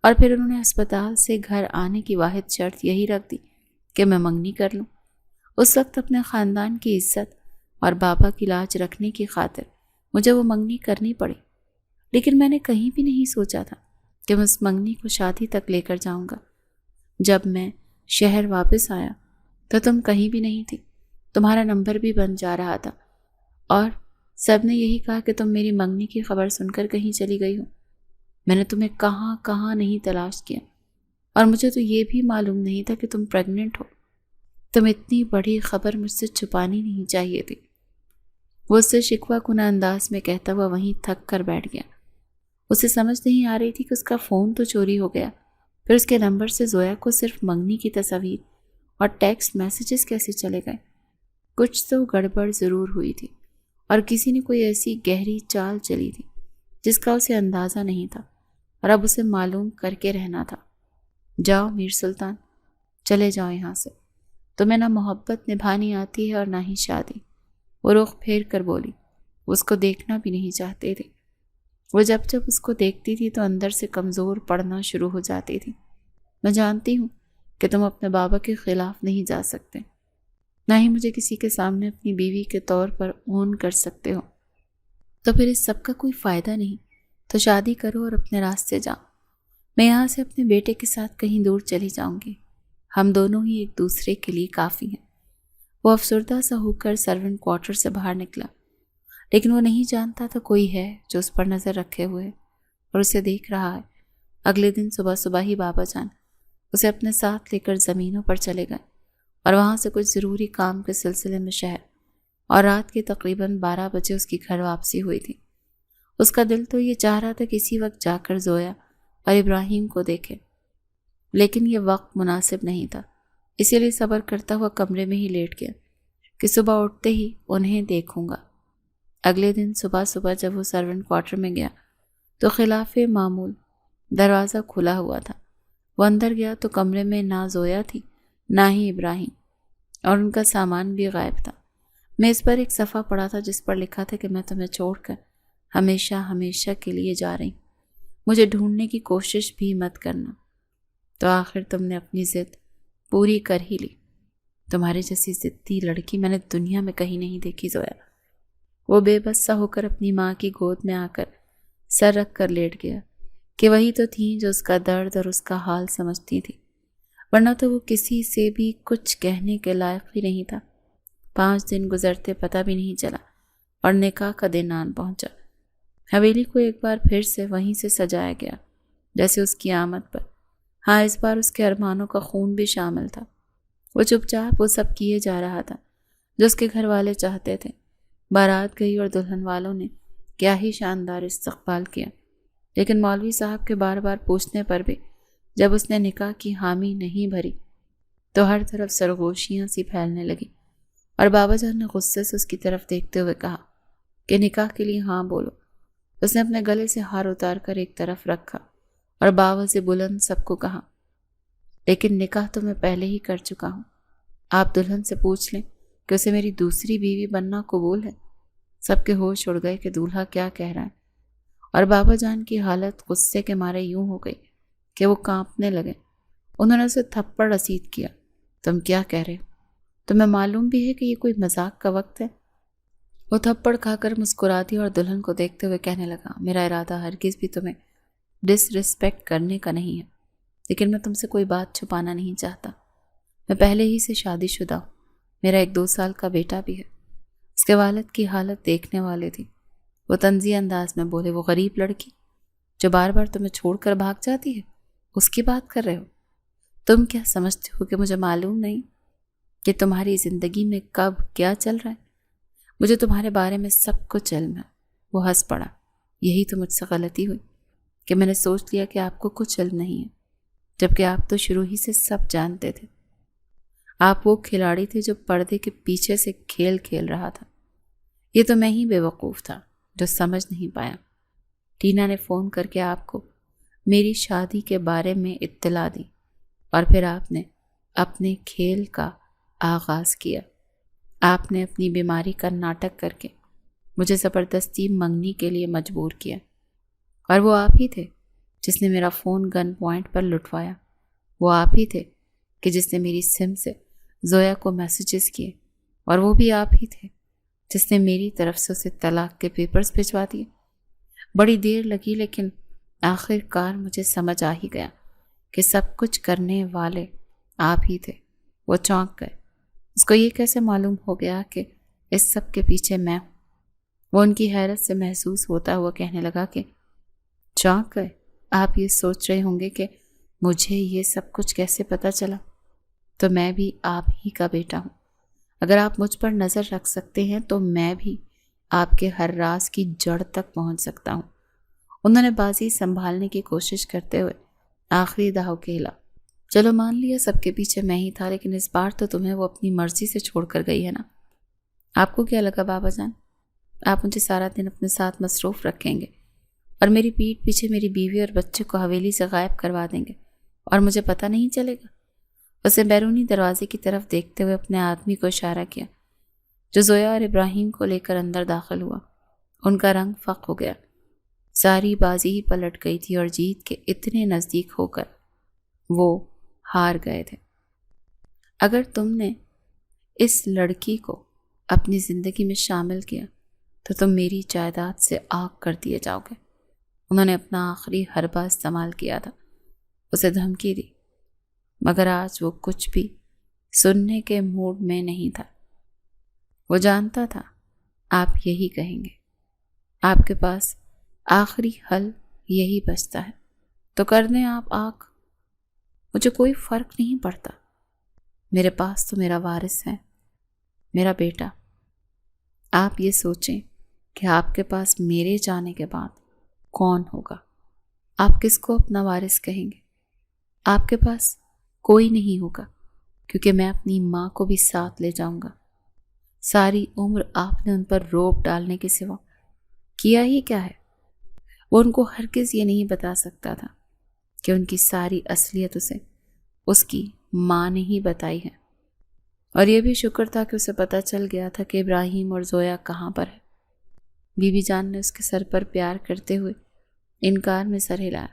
A: اور پھر انہوں نے اسپتال سے گھر آنے کی واحد شرط یہی رکھ دی کہ میں منگنی کر لوں۔ اس وقت اپنے خاندان کی عزت اور بابا کی لاج رکھنے کی خاطر مجھے وہ منگنی کرنی پڑی، لیکن میں نے کہیں بھی نہیں سوچا تھا کہ میں اس منگنی کو شادی تک لے کر جاؤں گا۔ جب میں شہر واپس آیا تو تم کہیں بھی نہیں تھی، تمہارا نمبر بھی بند جا رہا تھا، اور سب نے یہی کہا کہ تم میری منگنی کی خبر سن کر کہیں چلی گئی ہو۔ میں نے تمہیں کہاں کہاں نہیں تلاش کیا، اور مجھے تو یہ بھی معلوم نہیں تھا کہ تم پریگننٹ ہو۔ تم اتنی بڑی خبر مجھ سے چھپانی نہیں چاہیے تھی۔ وہ اس سے شکوہ کنہ انداز میں کہتا ہوا وہیں تھک کر بیٹھ گیا۔ اسے سمجھ نہیں آ رہی تھی کہ اس کا فون تو چوری ہو گیا، پھر اس کے نمبر سے زویا کو صرف منگنی کی تصاویر اور ٹیکسٹ میسیجز کیسے چلے گئے؟ کچھ تو گڑبڑ ضرور ہوئی تھی، اور کسی نے کوئی ایسی گہری چال چلی تھی جس کا اسے اندازہ نہیں تھا، اور اب اسے معلوم کر کے رہنا تھا۔ جاؤ میر سلطان، چلے جاؤ یہاں سے، تمہیں نہ محبت نبھانی آتی ہے اور نہ ہی شادی۔ وہ رخ پھیر کر بولی۔ وہ اس کو دیکھنا بھی نہیں چاہتے تھے۔ وہ جب جب اس کو دیکھتی تھی تو اندر سے کمزور پڑنا شروع ہو جاتی تھی۔ میں جانتی ہوں کہ تم اپنے بابا کے خلاف نہیں جا سکتے، نہ ہی مجھے کسی کے سامنے اپنی بیوی کے طور پر اون کر سکتے ہو، تو پھر اس سب کا کوئی فائدہ نہیں، تو شادی کرو اور اپنے راستے جاؤ۔ میں یہاں سے اپنے بیٹے کے ساتھ کہیں دور چلی جاؤں گی، ہم دونوں ہی ایک دوسرے کے لیے کافی ہیں۔ وہ افسردہ سا ہو کر سرونٹ کوارٹر سے باہر نکلا، لیکن وہ نہیں جانتا تھا کوئی ہے جو اس پر نظر رکھے ہوئے اور اسے دیکھ رہا ہے۔ اگلے دن صبح صبح ہی بابا جان اسے اپنے ساتھ لے کر زمینوں پر چلے گئے، اور وہاں سے کچھ ضروری کام کے سلسلے میں شہر، اور رات کے تقریباً 12 بجے اس کی گھر واپسی ہوئی تھی۔ اس کا دل تو یہ چاہ رہا تھا کہ اسی وقت جا کر زویا اور ابراہیم کو دیکھے، لیکن یہ وقت مناسب نہیں تھا۔ اسی لیے صبر کرتا ہوا کمرے میں ہی لیٹ گیا کہ صبح اٹھتے ہی انہیں دیکھوں گا۔ اگلے دن صبح جب وہ سرونٹ کوارٹر میں گیا تو خلاف معمول دروازہ کھلا ہوا تھا۔ وہ اندر گیا تو کمرے میں نہ زویا تھی نہ ہی ابراہیم، اور ان کا سامان بھی غائب تھا۔ میز پر ایک صفحہ پڑا تھا جس پر لکھا تھا کہ میں تمہیں چھوڑ کر ہمیشہ کے لیے جا رہی ہوں، مجھے ڈھونڈنے کی کوشش بھی مت کرنا۔ تو آخر تم نے اپنی ضد پوری کر ہی لی۔ تمہاری جیسی ضدی لڑکی میں نے دنیا میں کہیں نہیں دیکھی زویا۔ وہ بے بس سا ہو کر اپنی ماں کی گود میں آ کر سر رکھ کر لیٹ گیا کہ وہی تو تھیں جو اس کا درد اور اس کا حال سمجھتی تھی، ورنہ تو وہ کسی سے بھی کچھ کہنے کے لائق ہی نہیں تھا۔ 5 دن گزرتے پتہ بھی نہیں چلا اور نکاح کا دن آن پہنچا۔ حویلی کو ایک بار پھر سے وہیں سے سجایا گیا جیسے اس کی آمد پر۔ ہاں، اس بار اس کے ارمانوں کا خون بھی شامل تھا۔ وہ چپ چاپ وہ سب کیے جا رہا تھا جو اس کے گھر والے چاہتے تھے۔ بارات گئی اور دلہن والوں نے کیا ہی شاندار استقبال کیا، لیکن مولوی صاحب کے بار بار پوچھنے پر بھی جب اس نے نکاح کی حامی نہیں بھری تو ہر طرف سرگوشیاں سی پھیلنے لگی، اور بابا جان نے غصے سے اس کی طرف دیکھتے ہوئے کہا کہ نکاح کے لیے ہاں بولو۔ اس نے اپنے گلے سے ہار اتار کر ایک طرف رکھا اور باوز بلند سب کو کہا، لیکن نکاح تو میں پہلے ہی کر چکا ہوں۔ آپ دلہن سے پوچھ لیں کہ اسے میری دوسری بیوی بننا قبول ہے۔ سب کے ہوش اڑ گئے کہ دولہا کیا کہہ رہا ہے، اور بابا جان کی حالت غصے کے مارے یوں ہو گئی کہ وہ کانپنے لگے۔ انہوں نے اسے تھپڑ رسید کیا۔ تم کیا کہہ رہے ہو؟ تمہیں معلوم بھی ہے کہ یہ کوئی مذاق کا وقت ہے؟ وہ تھپڑ کھا کر مسکرا دی اور دلہن کو دیکھتے ہوئے کہنے لگا، میرا ارادہ ہرگز بھی تمہیں ڈس ریسپیکٹ کرنے کا نہیں ہے، لیکن میں تم سے کوئی بات چھپانا نہیں چاہتا۔ میں پہلے ہی سے شادی شدہ ہوں، میرا ایک 2 سال کا بیٹا بھی ہے۔ اس کے والد کی حالت دیکھنے والے تھی۔ وہ طنزی انداز میں بولے، وہ غریب لڑکی جو بار بار تمہیں چھوڑ کر بھاگ جاتی ہے، اس کی بات کر رہے ہو؟ تم کیا سمجھتے ہو کہ مجھے معلوم نہیں کہ تمہاری زندگی میں کب کیا چل رہا ہے؟ مجھے تمہارے بارے میں سب کچھ علم ہے۔ وہ ہنس پڑا۔ یہی تو مجھ سے غلطی ہوئی کہ میں نے سوچ لیا کہ آپ کو کچھ علم نہیں ہے، جبکہ آپ تو شروع ہی سے سب جانتے تھے۔ آپ وہ کھلاڑی تھے جو پردے کے پیچھے سے کھیل کھیل رہا تھا۔ یہ تو میں ہی بے وقوف تھا جو سمجھ نہیں پایا۔ ٹینا نے فون کر کے آپ کو میری شادی کے بارے میں اطلاع دی، اور پھر آپ نے اپنے کھیل کا آغاز کیا۔ آپ نے اپنی بیماری کا ناٹک کر کے مجھے زبردستی منگنی کے لیے مجبور کیا، اور وہ آپ ہی تھے جس نے میرا فون گن پوائنٹ پر لٹوایا۔ وہ آپ ہی تھے کہ جس نے میری سم سے زویا کو میسیجز کیے، اور وہ بھی آپ ہی تھے جس نے میری طرف سے اسے طلاق کے پیپرز بھجوا دیے۔ بڑی دیر لگی، لیکن آخر کار مجھے سمجھ آ ہی گیا کہ سب کچھ کرنے والے آپ ہی تھے۔ وہ چونک گئے۔ اس کو یہ کیسے معلوم ہو گیا کہ اس سب کے پیچھے میں ہوں؟ وہ ان کی حیرت سے محسوس ہوتا ہوا کہنے لگا کہ چونک گئے؟ آپ یہ سوچ رہے ہوں گے کہ مجھے یہ سب کچھ کیسے پتہ چلا؟ تو میں بھی آپ ہی کا بیٹا ہوں۔ اگر آپ مجھ پر نظر رکھ سکتے ہیں تو میں بھی آپ کے ہر راز کی جڑ تک پہنچ سکتا ہوں۔ انہوں نے بازی سنبھالنے کی کوشش کرتے ہوئے آخری داؤ کھیلا۔ چلو مان لیا سب کے پیچھے میں ہی تھا، لیکن اس بار تو تمہیں وہ اپنی مرضی سے چھوڑ کر گئی ہے نا؟ آپ کو کیا لگا بابا جان، آپ مجھے سارا دن اپنے ساتھ مصروف رکھیں گے اور میری پیٹھ پیچھے میری بیوی اور بچے کو حویلی سے غائب کروا دیں گے اور مجھے پتہ نہیں چلے گا؟ اسے بیرونی دروازے کی طرف دیکھتے ہوئے اپنے آدمی کو اشارہ کیا جو زویا اور ابراہیم کو لے کر اندر داخل ہوا۔ ان کا رنگ فق ہو گیا۔ ساری بازی ہی پلٹ گئی تھی اور جیت کے اتنے نزدیک ہو کر وہ ہار گئے تھے۔ اگر تم نے اس لڑکی کو اپنی زندگی میں شامل کیا تو تم میری جائیداد سے آگ کر دیے جاؤ گے۔ انہوں نے اپنا آخری حربہ استعمال کیا تھا، اسے دھمکی دی، مگر آج وہ کچھ بھی سننے کے موڈ میں نہیں تھا۔ وہ جانتا تھا آپ یہی کہیں گے۔ آپ کے پاس آخری حل یہی بچتا ہے، تو کر دیں آپ آگ، مجھے کوئی فرق نہیں پڑتا۔ میرے پاس تو میرا وارث ہے، میرا بیٹا۔ آپ یہ سوچیں کہ آپ کے پاس میرے جانے کے بعد کون ہوگا؟ آپ کس کو اپنا وارث کہیں گے؟ آپ کے پاس کوئی نہیں ہوگا، کیونکہ میں اپنی ماں کو بھی ساتھ لے جاؤں گا۔ ساری عمر آپ نے ان پر روب ڈالنے کے سوا کیا ہی کیا ہے؟ وہ ان کو ہرگز یہ نہیں بتا سکتا تھا کہ ان کی ساری اصلیت اسے اس کی ماں نے ہی بتائی ہے، اور یہ بھی شکر تھا کہ اسے پتہ چل گیا تھا کہ ابراہیم اور زویا کہاں پر ہے۔ بی بی جان نے اس کے سر پر پیار کرتے ہوئے انکار میں سر ہلایا۔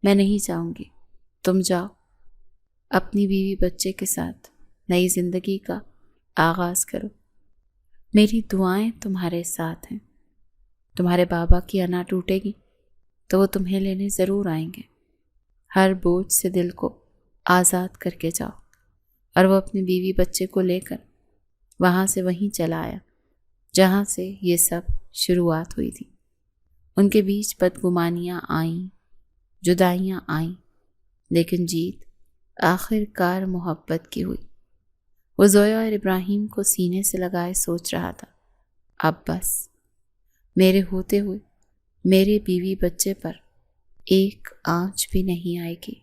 A: میں نہیں جاؤں گی، تم جاؤ، اپنی بیوی بچے کے ساتھ نئی زندگی کا آغاز کرو۔ میری دعائیں تمہارے ساتھ ہیں۔ تمہارے بابا کی انا ٹوٹے گی تو وہ تمہیں لینے ضرور آئیں گے۔ ہر بوجھ سے دل کو آزاد کر کے جاؤ۔ اور وہ اپنی بیوی بچے کو لے کر وہاں سے وہیں چلا آیا جہاں سے یہ سب شروعات ہوئی تھی۔ ان کے بیچ بدگمانیاں آئیں، جدائیاں آئیں، لیکن جیت آخر کار محبت کی ہوئی۔ وہ زویا اور ابراہیم کو سینے سے لگائے سوچ رہا تھا، اب بس میرے ہوتے ہوئے میرے بیوی بچے پر ایک آنچ بھی نہیں آئے گی۔